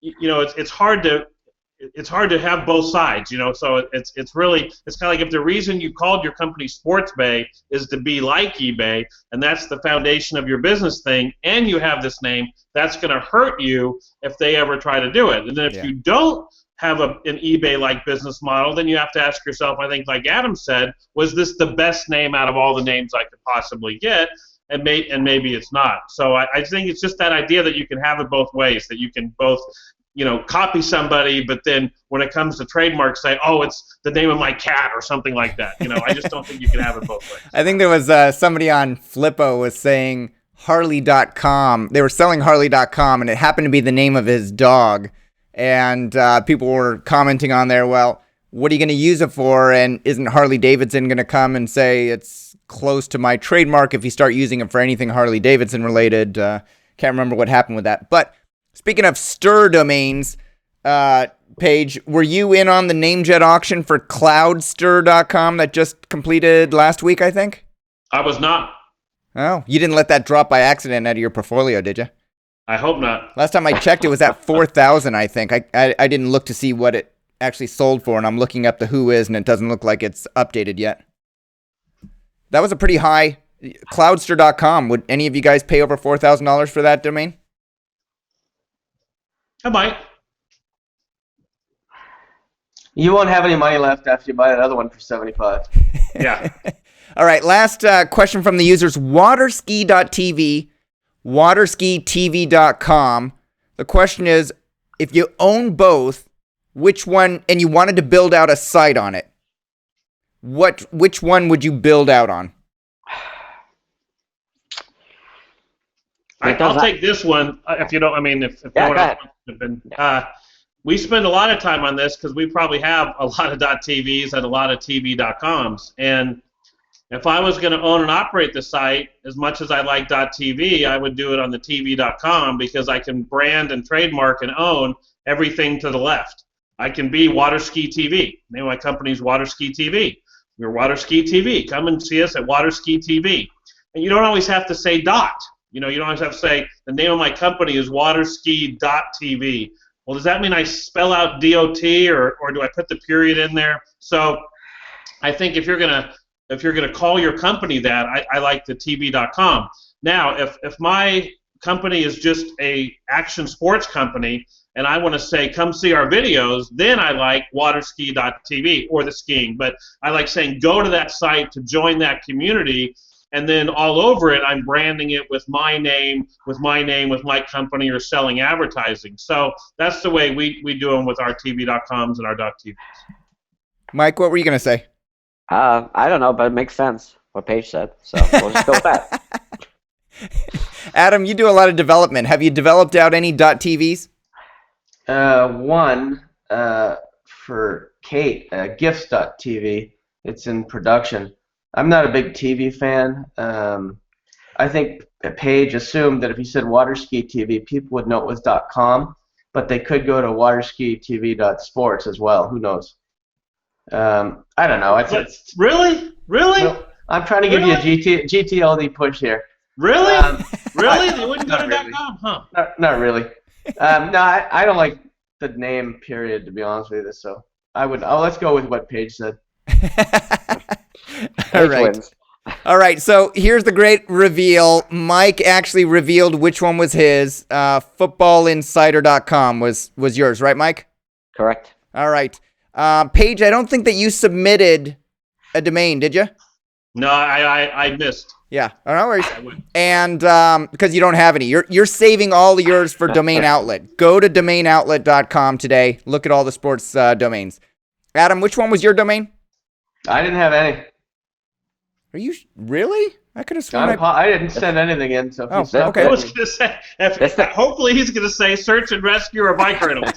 it's hard to have both sides, So it's kind of like if the reason you called your company Sports Bay is to be like eBay, and that's the foundation of your business thing, and you have this name, that's going to hurt you if they ever try to do it. And then if you don't have an eBay-like business model, then you have to ask yourself, I think, like Adam said, was this the best name out of all the names I could possibly get? And maybe it's not. So I think it's just that idea that you can have it both ways, that you can both copy somebody, but then when it comes to trademarks, say, oh, it's the name of my cat or something like that. I just don't think you can have it both ways. I think there was somebody on Flippo was saying Harley.com. They were selling Harley.com, and it happened to be the name of his dog. And people were commenting on there, well, what are you going to use it for? And isn't Harley Davidson going to come and say it's close to my trademark if you start using it for anything Harley Davidson related? Can't remember what happened with that. But speaking of stir domains, Paige, were you in on the namejet auction for cloudstir.com that just completed last week, I think? I was not. Oh, you didn't let that drop by accident out of your portfolio, did you? I hope not. Last time I checked, it was at 4,000, I think. I didn't look to see what it actually sold for, and I'm looking up the who is, and it doesn't look like it's updated yet. That was a pretty high. Cloudster.com. Would any of you guys pay over $4,000 for that domain? I might. You won't have any money left after you buy that other one for $75. Yeah. All right, last question from the users. Waterski.tv, waterskitv.com. The question is, if you own both, which one, and you wanted to build out a site on it, which one would you build out on? I'll take this one if you don't. I mean, if no one else wants to. We spend a lot of time on this because we probably have a lot of .tvs and a lot of TV.coms. And if I was going to own and operate the site, as much as I like .tv, I would do it on the TV.com because I can brand and trademark and own everything to the left. I can be Waterski TV. The name of my company is Waterski TV. We're Waterski TV. Come and see us at Waterski TV. And you don't always have to say dot. You don't always have to say the name of my company is Waterski.tv. Well, does that mean I spell out DOT or do I put the period in there? So I think if you're gonna call your company that, I like the TV.com. Now, if my company is just a action sports company and I want to say come see our videos, then I like waterski.tv or the skiing. But I like saying go to that site to join that community. And then all over it, I'm branding it with my name, with my company, or selling advertising. So that's the way we do them with our TV.coms and our .tvs. Mike, what were you going to say? I don't know, but it makes sense what Paige said. So we'll just go with that. Adam, you do a lot of development. Have you developed out any .tvs? One for Kate, gifts.tv. It's in production. I'm not a big TV fan. I think Paige assumed that if you said Waterski TV, people would know it was .com, but they could go to waterskitv.sports as well. Who knows? I don't know. It's really? No, I'm trying to give you a GTLD push here. Really? Really? They wouldn't go to really. .com, huh? Not really. No, I don't like the name period, to be honest with you. So let's go with what Paige said. All right, so here's the great reveal. Mike actually revealed which one was his. Footballinsider.com was yours, right, Mike? Correct. All right. Paige, I don't think that you submitted a domain, did you? No, I missed. Yeah, no worries. And because you don't have any. You're saving all of yours for Domain Outlet. Go to domainoutlet.com today. Look at all the sports domains. Adam, which one was your domain? I didn't have any. Are you really? I could have sworn I didn't send anything in. So okay. I was going to say, hopefully he's going to say search and rescue or bike rentals.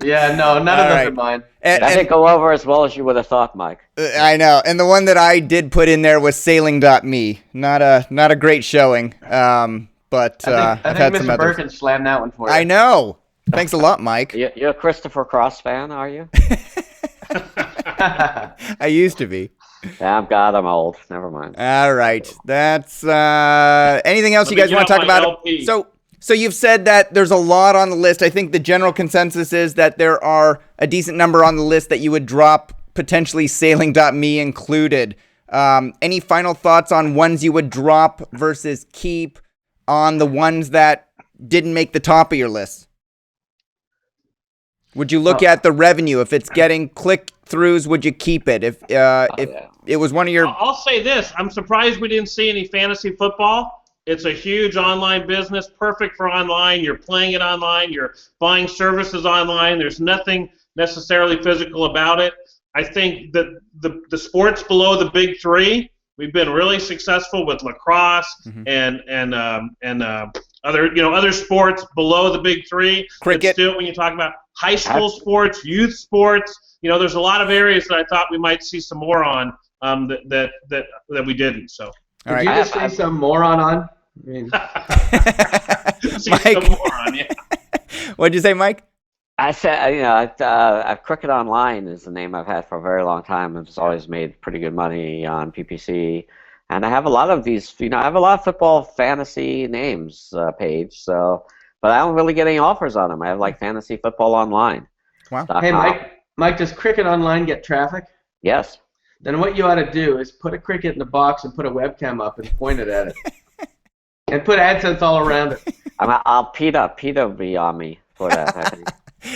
Yeah, no, none of those are mine. That didn't go over as well as you would have thought, Mike. I know. And the one that I did put in there was sailing.me. Not a great showing. But I I've think had Mr. some others. Berkens slammed that one for you. I know. Thanks a lot, Mike. You're a Christopher Cross fan, are you? I used to be. Yeah, I'm old. Never mind. All right. That's anything else you guys want to talk about? LP. So you've said that there's a lot on the list. I think the general consensus is that there are a decent number on the list that you would drop, potentially sailing.me included. Any final thoughts on ones you would drop versus keep on the ones that didn't make the top of your list? Would you look at the revenue? If it's getting click-throughs, would you keep it? If it was one of your... I'll say this. I'm surprised we didn't see any fantasy football. It's a huge online business, perfect for online. You're playing it online. You're buying services online. There's nothing necessarily physical about it. I think that the sports below the big three, we've been really successful with lacrosse and other sports below the big three. Cricket. But still, when you talk about high school sports, youth sports, there's a lot of areas that I thought we might see some more on that we didn't. So. All right. Did you just say some moron on? I mean, Mike. Some moron, yeah. What'd you say, Mike? I said, Cricket Online is the name I've had for a very long time. It's always made pretty good money on PPC. And I have a lot of these, I have a lot of football fantasy names, Paige. So, but I don't really get any offers on them. I have like Fantasy Football Online. Wow. Hey, Mike, does Cricket Online get traffic? Yes. Then what you ought to do is put a Cricket in the box and put a webcam up and point it at it. And put AdSense all around it. I'll Peter will be on me for that, I think.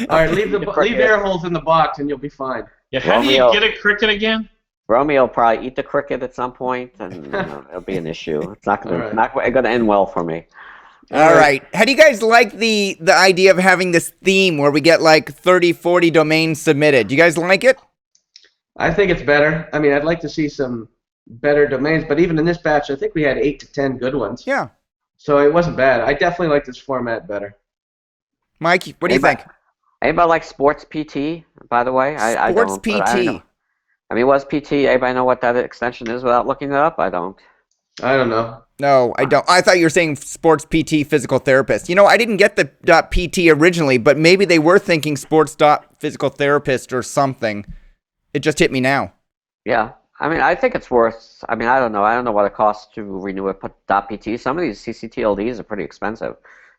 All right, leave air holes in the box and you'll be fine. Yeah, how do you get a cricket again? Romeo will probably eat the cricket at some point, and it'll be an issue. It's not gonna end well for me. All right. How do you guys like the idea of having this theme where we get like 30, 40 domains submitted? Do you guys like it? I think it's better. I mean, I'd like to see some better domains, but even in this batch, I think we had 8 to 10 good ones. Yeah. So it wasn't bad. I definitely like this format better. Mike, what do you think? Anybody like Sports PT, by the way? I Sports don't, but PT. I mean, what's PT? Anybody know what that extension is without looking it up? I don't. I don't know. No, I don't. I thought you were saying sports PT physical therapist. You know, I didn't get the .pt originally, but maybe they were thinking sports physical therapist or something. It just hit me now. Yeah. I mean, I think it's worth. I mean, I don't know. I don't know what it costs to renew it. .pt. Some of these CCTLDs are pretty expensive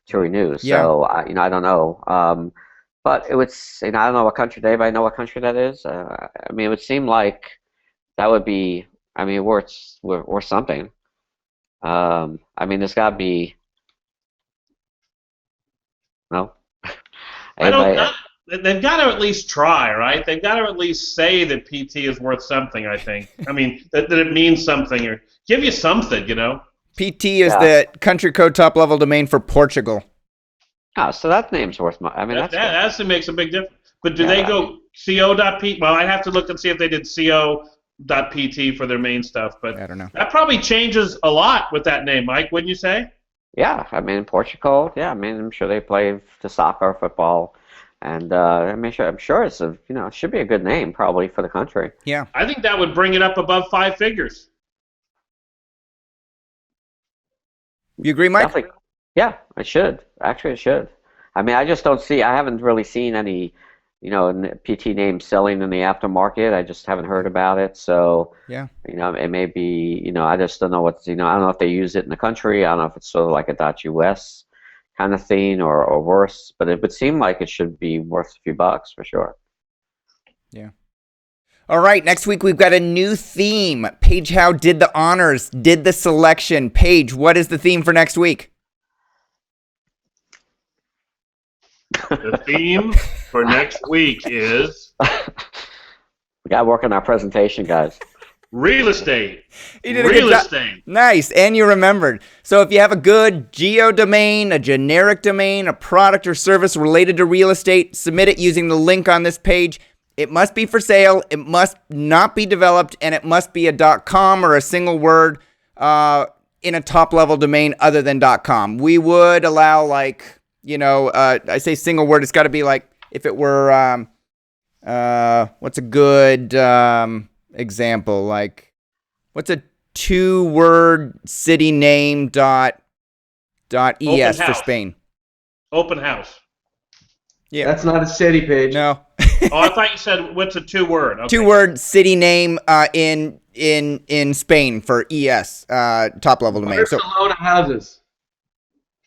to renew. So, I don't know. But it would. I don't know what country. Does anybody know what country that is? I mean, it would seem like that would be. I mean, worth something. I mean, there's got to be. No. They've got to at least try, right? They've got to at least say that PT is worth something, I think. I mean, that it means something or give you something, you know? PT is the country code top level domain for Portugal. Oh, so that name's worth money. I mean, that actually makes a big difference. But do they go co.pt? Well, I have to look and see if they did co.pt for their main stuff. But I don't know. That probably changes a lot with that name, Mike, wouldn't you say? Yeah, I mean, Portugal, I mean, I'm sure they play the soccer, football. And I'm sure it's it should be a good name probably for the country. Yeah, I think that would bring it up above 5 figures. You agree, Mike? Definitely. Yeah, it should. Actually, it should. I mean, I just don't see. I haven't really seen any, PT names selling in the aftermarket. I just haven't heard about it. So yeah, it may be. I just don't know what's. I don't know if they use it in the country. I don't know if it's sort of like a .us kind of thing or worse, but it would seem like it should be worth a few bucks for sure. Yeah. All right, next week we've got a new theme. Paige Howe did the honors, did the selection. Paige, what is the theme for next week? The theme for next week is... We got to work on our presentation, guys. Real estate. You did a good job. Nice, and you remembered. So if you have a good geo-domain, a generic domain, a product or service related to real estate, submit it using the link on this page. It must be for sale, it must not be developed, and it must be a .com or a single word in a top-level domain other than .com. We would allow, I say single word, it's got to be like, if it were, what's a good... example, like what's a 2-word city name .es for Spain? Open house. Yeah, that's not a city page. No. Oh, I thought you said what's a 2-word. Okay. 2-word city name in Spain for ES top level domain. Barcelona houses.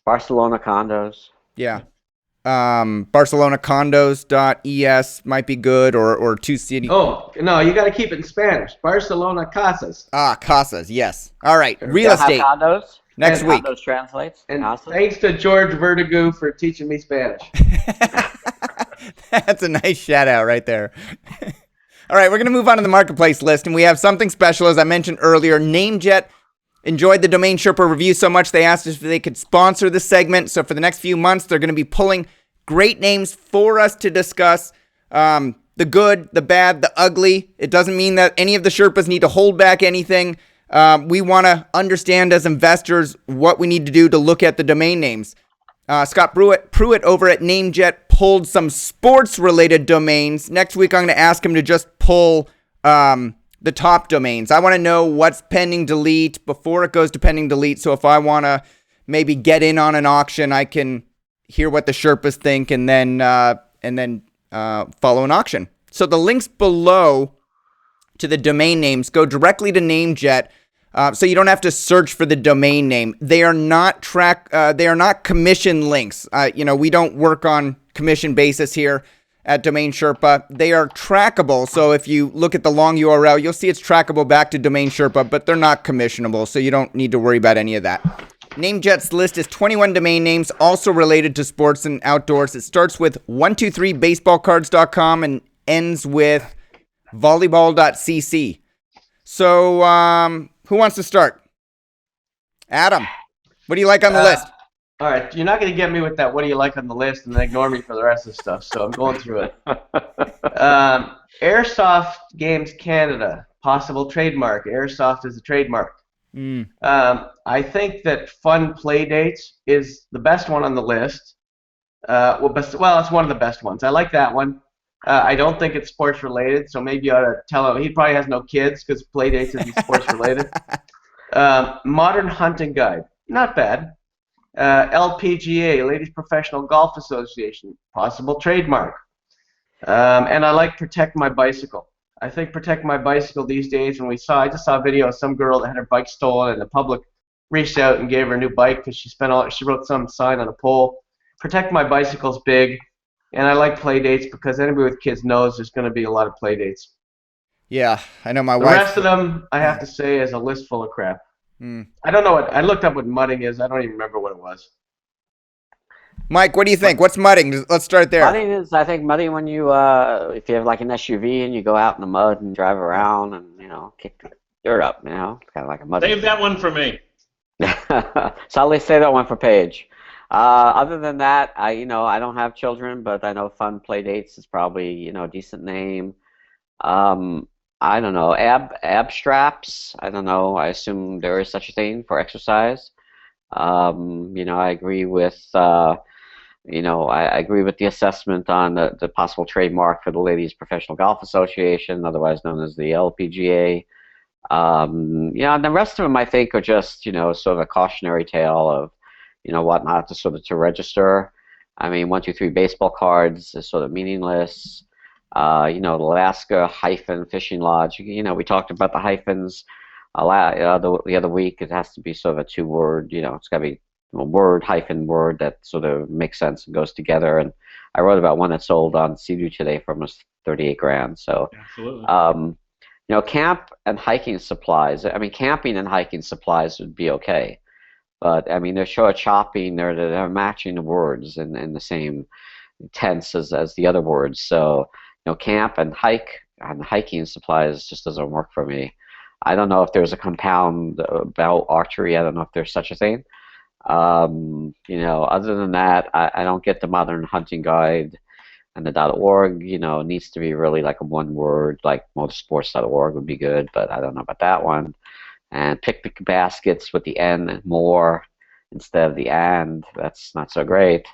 Barcelona condos. Yeah. BarcelonaCondos.es might be good, or 2 city. Oh, no, you got to keep it in Spanish. Barcelona Casas. Casas, yes. All right, real estate. Condos? Next week. Condos translates. And Casas? Thanks to George Vertigo for teaching me Spanish. That's a nice shout out right there. All right, we're going to move on to the marketplace list, and we have something special, as I mentioned earlier. NameJet enjoyed the Domain Sherpa review so much they asked us if they could sponsor this segment. So for the next few months, they're going to be pulling great names for us to discuss. The good, the bad, the ugly. It doesn't mean that any of the Sherpas need to hold back anything. We want to understand as investors what we need to do to look at the domain names. Scott Pruitt over at NameJet pulled some sports-related domains. Next week, I'm going to ask him to just pull the top domains. I want to know what's pending delete before it goes to pending delete. So if I want to maybe get in on an auction, I can hear what the Sherpas think and then follow an auction. So the links below to the domain names go directly to NameJet, so you don't have to search for the domain name. They are not commission links. We don't work on commission basis here, at Domain Sherpa. They are trackable, so if you look at the long URL, you'll see it's trackable back to Domain Sherpa, but they're not commissionable, so you don't need to worry about any of that. NameJet's list is 21 domain names, also related to sports and outdoors. It starts with 123baseballcards.com and ends with volleyball.cc. So, who wants to start? Adam, what do you like on the list? All right, you're not going to get me with that what do you like on the list and then ignore me for the rest of the stuff, so I'm going through it. Airsoft Games Canada, possible trademark. Airsoft is a trademark. I think that Fun Playdates is the best one on the list. Well, it's one of the best ones. I like that one. I don't think it's sports related, so maybe you ought to tell him. He probably has no kids because Playdates isn't sports related. Modern Hunting Guide, not bad. LPGA, Ladies Professional Golf Association, possible trademark. And I like Protect My Bicycle. I think Protect My Bicycle these days, I just saw a video of some girl that had her bike stolen and the public reached out and gave her a new bike because she wrote some sign on a pole. Protect My Bicycle's big, and I like Playdates because anybody with kids knows there's going to be a lot of Playdates. Yeah, I know my wife. The rest of them, I have to say, is a list full of crap. I don't know I looked up what mudding is. I don't even remember what it was. Mike, what do you think? What's mudding? Let's start there. Mudding is, I think, mudding when you, if you have like an SUV and you go out in the mud and drive around and, kick the dirt up, kind of like a mudding. Save that one for me. So I'll say that one for Paige. Other than that, I don't have children, but I know Fun Playdates is probably, a decent name. I don't know, ab straps. I don't know. I assume there is such a thing for exercise. I agree with, I agree with the assessment on the possible trademark for the Ladies Professional Golf Association, otherwise known as the LPGA. And the rest of them I think are just, sort of a cautionary tale of, what not to register. I mean, 123 baseball cards is sort of meaningless. Alaska hyphen fishing lodge. We talked about the hyphens the other week. It has to be sort of a two-word. It's got to be a word hyphen word that sort of makes sense and goes together. And I wrote about one that sold on Sea-Doo today for almost 38 grand. So, absolutely. Camp and hiking supplies. I mean, camping and hiking supplies would be okay, but I mean, they're sort of chopping. They're matching the words in the same tense as the other words. So. Camp and hiking supplies just doesn't work for me. I don't know if there's a compound about archery. I don't know if there's such a thing. Other than that, I don't get the Modern Hunting Guide and the .org. Needs to be really like a one word, like motorsports.org would be good, but I don't know about that one. And picnic baskets with the N and more instead of the and. That's not so great.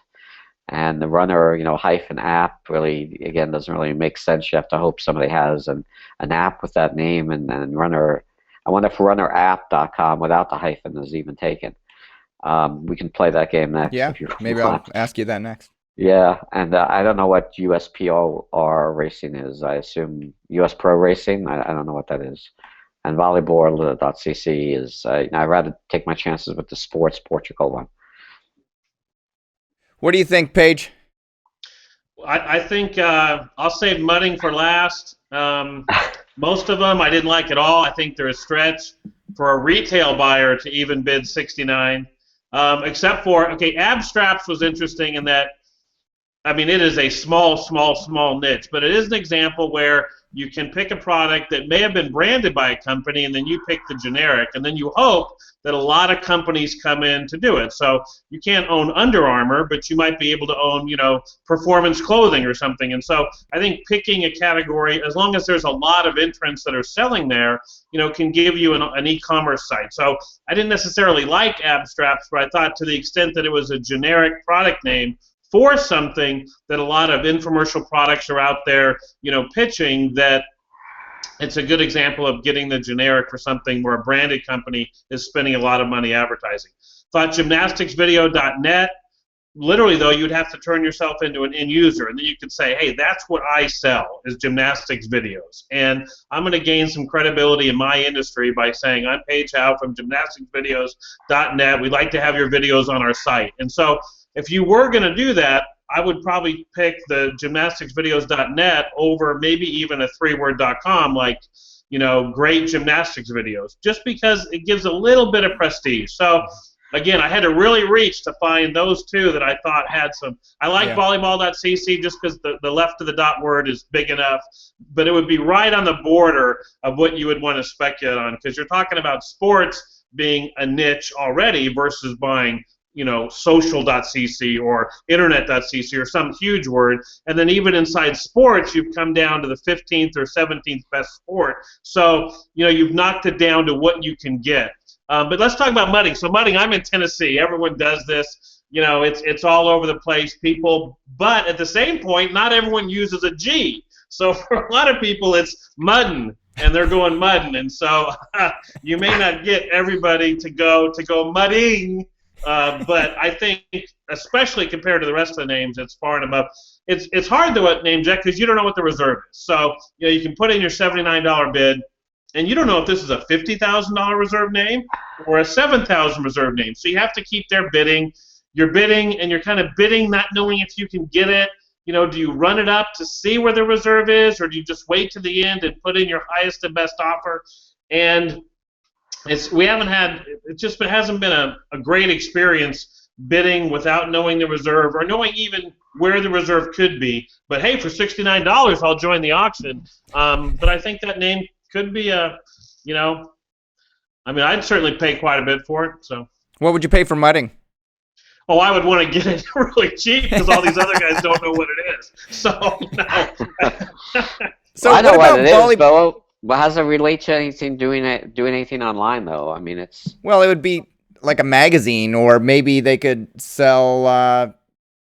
And the runner, hyphen app really, again, doesn't really make sense. You have to hope somebody has an app with that name. And then runner, I wonder if runnerapp.com without the hyphen is even taken. We can play that game next. Yeah, maybe I'll ask you that next. Yeah, and I don't know what USPR racing is. I assume US Pro Racing. I don't know what that is. And volleyball.cc is, I'd rather take my chances with the Sports Portugal one. What do you think, Paige? I think I'll save mudding for last. Most of them I didn't like at all. I think they're a stretch for a retail buyer to even bid 69. Except for, ab straps was interesting in that, I mean, it is a small niche, but it is an example where you can pick a product that may have been branded by a company and then you pick the generic, and then you hope that a lot of companies come in to do it. So you can't own Under Armour, but you might be able to own, performance clothing or something. And so I think picking a category, as long as there's a lot of entrants that are selling there, can give you an e-commerce site. So I didn't necessarily like ab straps, but I thought to the extent that it was a generic product name for something that a lot of infomercial products are out there, pitching, that it's a good example of getting the generic for something where a branded company is spending a lot of money advertising. Thought gymnasticsvideo.net, literally though, you'd have to turn yourself into an end user, and then you could say, hey, that's what I sell, is gymnastics videos. And I'm going to gain some credibility in my industry by saying, I'm Paige Howe from gymnasticsvideos.net. We'd like to have your videos on our site. And so if you were going to do that, I would probably pick the gymnasticsvideos.net over maybe even a 3word.com like, great gymnastics videos, just because it gives a little bit of prestige. So, again, I had to really reach to find those two that I thought had some. I like volleyball.cc just because the left of the dot word is big enough, but it would be right on the border of what you would want to speculate on, because you're talking about sports being a niche already versus buying social.cc or internet.cc or some huge word. And then even inside sports, you've come down to the 15th or 17th best sport. So, you've knocked it down to what you can get. But let's talk about mudding. So mudding, I'm in Tennessee. Everyone does this. It's all over the place, people. But at the same point, not everyone uses a G. So for a lot of people, it's mudding, and they're going mudding. And so you may not get everybody to go mudding. But I think, especially compared to the rest of the names, it's far and above. It's hard to name Jack because you don't know what the reserve is. So you can put in your $79 bid, and you don't know if this is a $50,000 reserve name or a $7,000 reserve name. So you have to keep there bidding. You're bidding, and you're kind of bidding, not knowing if you can get it. Do you run it up to see where the reserve is, or do you just wait to the end and put in your highest and best offer? And it hasn't been a great experience bidding without knowing the reserve or knowing even where the reserve could be. But hey, for $69, I'll join the auction. But I think that name could be I'd certainly pay quite a bit for it. So. What would you pay for mudding? Oh, I would want to get it really cheap because all these other guys don't know what it is. So, no. So I know what what about it is, but how does it relate to anything doing anything online though? I mean, it's. Well, it would be like a magazine, or maybe they could sell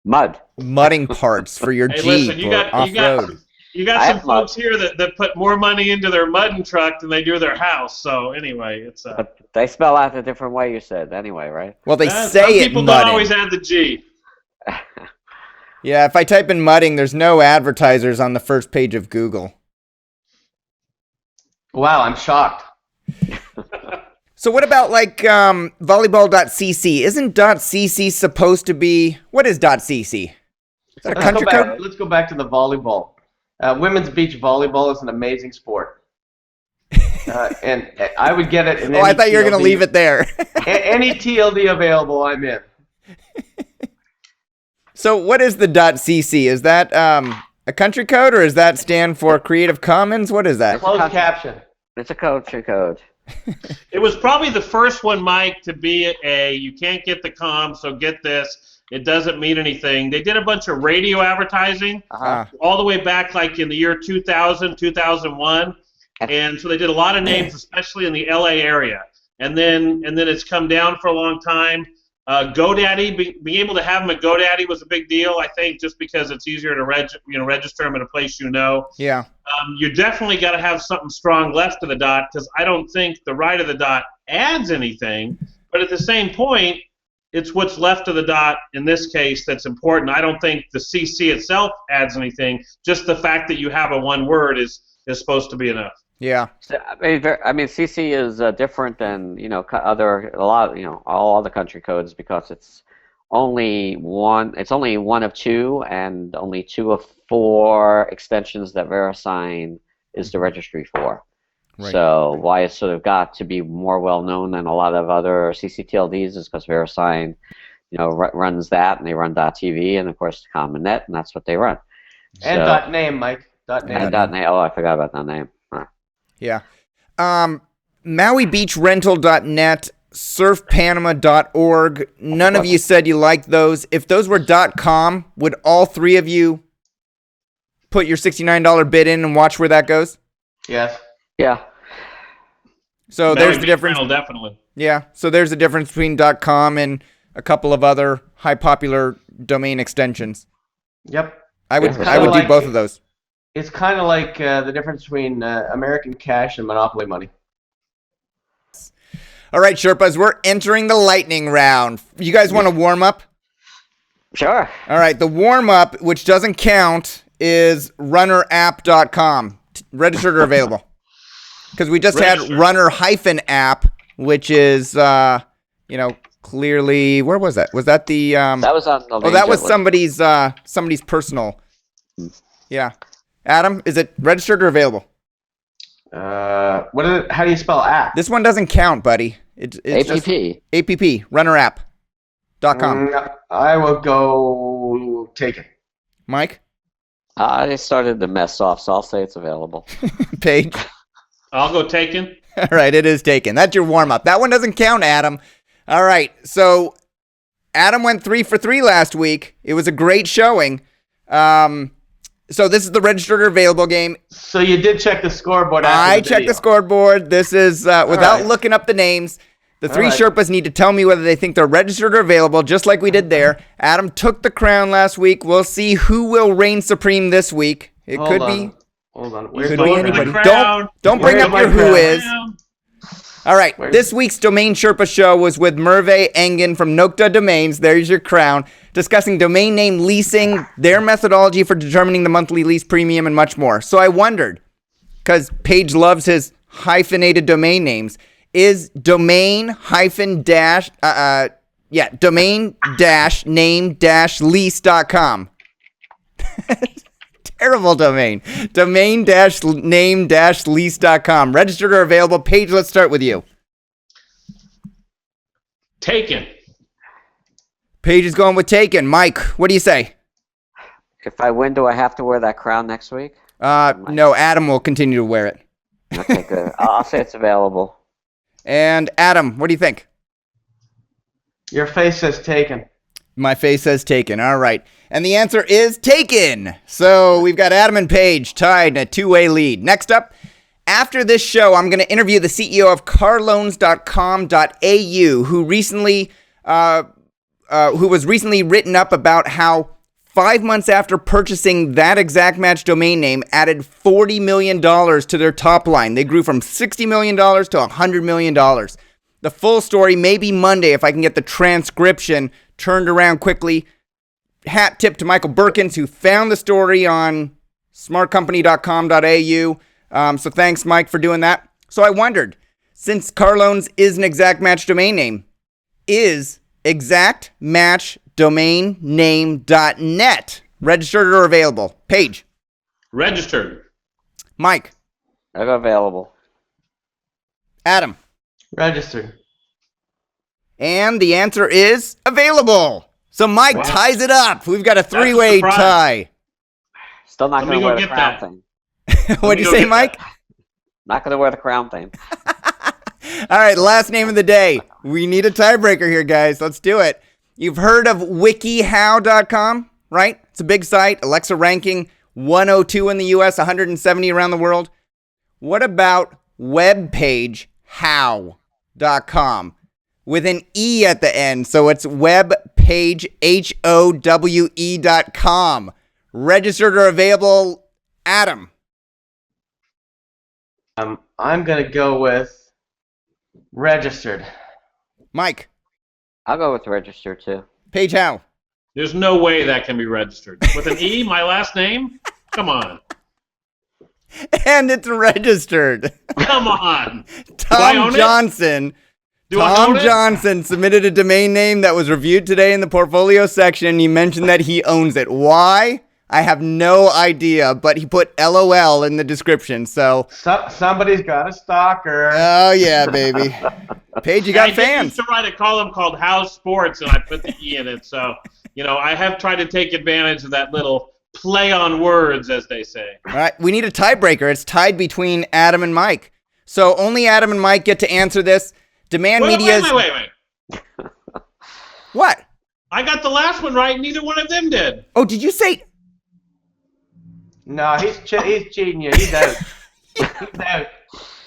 mudding parts for your Jeep listen, or off-road. You got some folks here that put more money into their mudding truck than they do their house. So anyway, it's. But they spell out a different way. You said anyway, right? Well, they say some it people mudding. don't always add the G. Yeah, if I type in mudding, there's no advertisers on the first page of Google. Wow, I'm shocked. So what about like volleyball.cc? Isn't .cc supposed to be, what is .cc? Is that a country code? Let's go back to the volleyball. Women's beach volleyball is an amazing sport. And I would get it in I thought you were going to leave it there. Any TLD available, I'm in. So what is the .cc? Is that a country code, or does that stand for Creative Commons? What is that? Closed caption. It's a country code. It was probably the first one, Mike, to be you can't get the com, so get this. It doesn't mean anything. They did a bunch of radio advertising all the way back like in the year 2000, 2001. And so they did a lot of names, especially in the LA area. And then it's come down for a long time. GoDaddy, being able to have them at GoDaddy was a big deal, I think, just because it's easier to register them at a place you know. Yeah. You definitely got to have something strong left of the dot, because I don't think the right of the dot adds anything. But at the same point, it's what's left of the dot in this case that's important. I don't think the CC itself adds anything. Just the fact that you have a one word is supposed to be enough. Yeah. So, I mean, CC is different than all other country codes because it's only one. It's only one of two, and only 2 of 4 extensions that VeriSign is the registry for. Right. So why it's sort of got to be more well known than a lot of other CCTLDs is because VeriSign, runs that, and they run .tv, and of course Common Net, and that's what they run. And .name, Mike. .name. And .name. Oh, I forgot about .name. Huh. Yeah. MauiBeachRental.net, SurfPanama.org. None of you said you liked those. If those were .com, would all 3 of you put your $69 bid in and watch where that goes? Yes. Yeah. So there's the difference. Definitely. Yeah. So there's the difference between .com and a couple of other high popular domain extensions. Yep. I would do both of those. It's kind of like the difference between American Cash and Monopoly money. All right, Sherpas, we're entering the lightning round. You guys want to warm up? Sure. All right, the warm up, which doesn't count, is runnerapp.com. Registered or available? Because we just had runner-app, which is, clearly, where was that? Was that the That was on the oh, that was somebody's personal. Yeah. Adam, is it registered or available? What is it? How do you spell app? This one doesn't count, buddy. It's APP. just APP, runnerapp.com. I will go Taken. Mike? I started to mess off, so I'll say it's available. Paige? I'll go Taken. All right, it is Taken. That's your warm-up. That one doesn't count, Adam. All right, so Adam went 3 for 3 last week. It was a great showing. So this is the registered or available game. So you did check the scoreboard after I the checked the video. scoreboard. This is, without right. looking up the names, the All 3 right. Sherpas need to tell me whether they think they're registered or available, just like we did there. Adam took the crown last week. We'll see who will reign supreme this week. It Hold could on. be. Hold on. Could Where's be my anybody. crown? Don't bring Where's up my your who crown? is. All right, Where's- this week's Domain Sherpa show was with Merve Engen from Nokta Domains. There's your crown. Discussing domain name leasing, their methodology for determining the monthly lease premium, and much more. So I wondered, because Paige loves his hyphenated domain names, is domain name lease.com. Terrible domain. Domain name lease.com. Registered or available. Paige, let's start with you. Taken. Paige is going with Taken. Mike, what do you say? If I win, do I have to wear that crown next week? No, Adam will continue to wear it. Okay, good. I'll say it's available. And Adam, what do you think? Your face says Taken. My face says Taken. All right. And the answer is Taken. So we've got Adam and Paige tied in a 2-way lead. Next up, after this show, I'm going to interview the CEO of carloans.com.au, who was recently written up about how 5 months after purchasing that exact match domain name, added $40 million to their top line. They grew from $60 million to $100 million. The full story may be Monday if I can get the transcription turned around quickly. Hat tip to Michael Berkens, who found the story on smartcompany.com.au. So thanks, Mike, for doing that. So I wondered, since Carloans is an exact match domain name, is exactmatchdomainname.net registered or available? Paige. Registered. Mike. Available. Adam. Registered. And the answer is available. So Mike Wow. ties it up. We've got a a 3-way surprise. tie. Still not Let me going to go wear the get crown that. thing. What'd you go say, get Mike? Not going to wear the crown thing. All right, last name of the day. We need a tiebreaker here, guys. Let's do it. You've heard of wikihow.com, right? It's a big site. Alexa ranking 102 in the US, 170 around the world. What about webpagehow.com with an E at the end? So it's webpagehowe.com. Registered or available, Adam. I'm gonna go with registered. Mike. I'll go with register too. Paige Howe. There's no way that can be registered. With an E, my last name? Come on. And it's registered. Come on. Tom own it? Johnson. Do I Tom own it? Johnson submitted a domain name that was reviewed today in the portfolio section. He mentioned that he owns it. Why? I have no idea, but he put LOL in the description, so... Somebody's got a stalker. Oh, yeah, baby. Paige, you I got did fans. used to write a column called House Sports, and I put the E in it. So, I have tried to take advantage of that little play on words, as they say. All right, we need a tiebreaker. It's tied between Adam and Mike. So only Adam and Mike get to answer this. Demand Media's... Wait. What? I got the last one right, and neither one of them did. Oh, did you say... No, he's cheating you. He's out. He's out.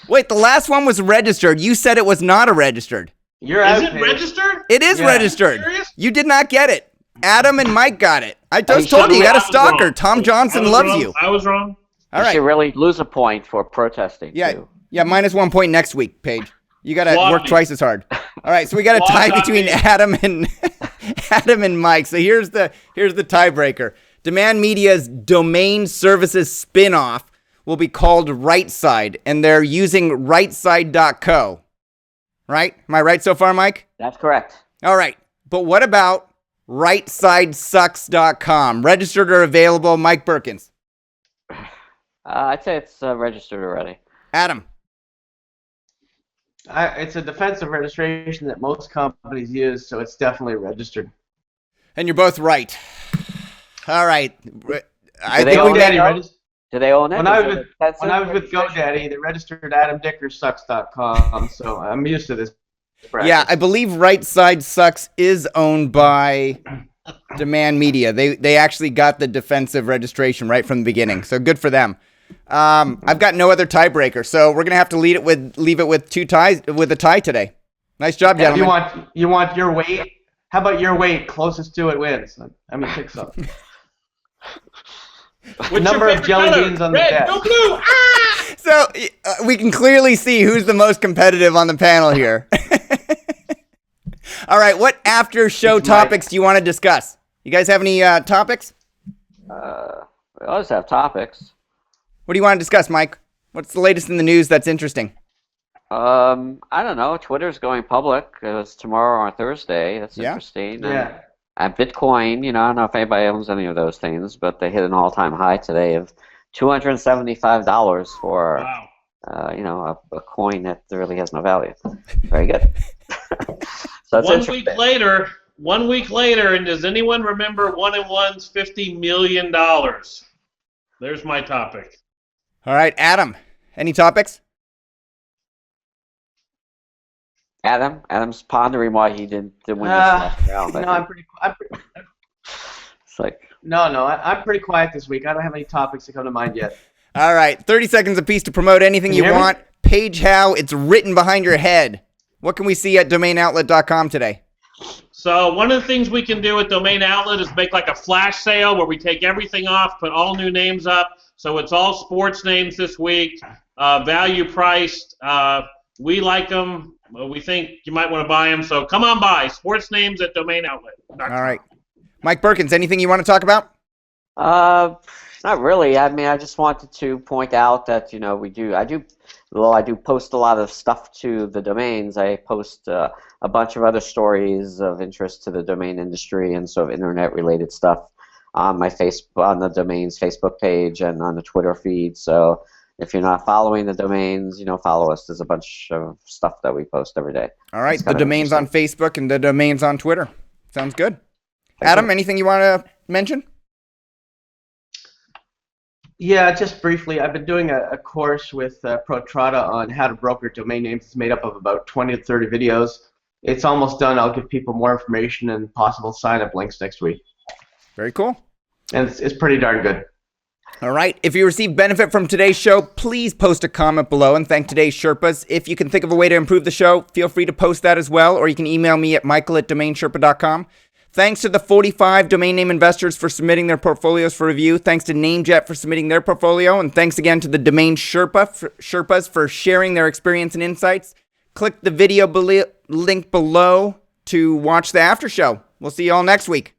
Wait, the last one was registered. You said it was not a registered. You're Is out. it Paige. registered? It is Yeah. registered. Serious? You did not get it. Adam and Mike got it. I you just told you, you got a I was stalker. wrong. Tom Johnson I was loves wrong. you. I was wrong. All You should right. really lose a point for protesting Yeah, too. yeah, minus 1 point next week, Paige. You got to Flog work me. twice as hard. All right, so we got a Flog tie on between me. Adam and Adam and Mike. So here's the tiebreaker. Demand Media's domain services spinoff will be called RightSide, and they're using rightside.co. Right? Am I right so far, Mike? That's correct. All right. But what about rightsidesucks.com? Registered or available? Mike Berkens. I'd say it's registered already. Adam. It's a defensive registration that most companies use, so it's definitely registered. And you're both right. All right. Do they own it? When I was with GoDaddy, they registered AdamDickerSucks.com, so I'm used to this practice. Yeah, I believe Right Side Sucks is owned by Demand Media. They actually got the defensive registration right from the beginning, so good for them. I've got no other tiebreaker, so we're gonna have to leave it with a tie today. Nice job, gentlemen. You want your weight? How about your weight? Closest to it wins. I mean, pick something. Number of jelly beans on the desk. Go blue. Ah! So we can clearly see who's the most competitive on the panel here. All right, what after show topics do you want to discuss? You guys have any topics? We always have topics. What do you want to discuss, Mike? What's the latest in the news that's interesting? I don't know. Twitter's going public. It was tomorrow or Thursday. That's interesting. Yeah. And Bitcoin, I don't know if anybody owns any of those things, but they hit an all-time high today of $275 for, a coin that really has no value. Very good. So that's 1 week later, and does anyone remember 1&1's $50 million? There's my topic. All right, Adam, any topics? Adam's pondering why he didn't win this last round. I'm pretty quiet this week. I don't have any topics that come to mind yet. All right, 30 seconds apiece to promote anything you want. Page how it's written behind your head. What can we see at DomainOutlet.com today? So one of the things we can do with Domain Outlet is make like a flash sale where we take everything off, put all new names up. So it's all sports names this week, value priced. We like them. We think you might want to buy them. So come on by. Sports names at DomainOutlet.com. All right. Mike Berkens, anything you want to talk about? Not really. I mean, I just wanted to point out that, I do post a lot of stuff to the domains. I post a bunch of other stories of interest to the domain industry and sort of internet-related stuff on on the domain's Facebook page and on the Twitter feed. So if you're not following the domains, follow us. There's a bunch of stuff that we post every day. All right, the domain's on Facebook and the domain's on Twitter. Sounds good. Adam, anything you want to mention? Yeah, just briefly. I've been doing a course with Protrata on how to broker domain names. It's made up of about 20 to 30 videos. It's almost done. I'll give people more information and possible sign-up links next week. Very cool. And it's pretty darn good. All right. If you received benefit from today's show, please post a comment below and thank today's Sherpas. If you can think of a way to improve the show, feel free to post that as well, or you can email me at michael@DomainSherpa.com. Thanks to the 45 domain name investors for submitting their portfolios for review. Thanks to NameJet for submitting their portfolio. And thanks again to the Domain Sherpas for sharing their experience and insights. Click the video link below to watch the after show. We'll see you all next week.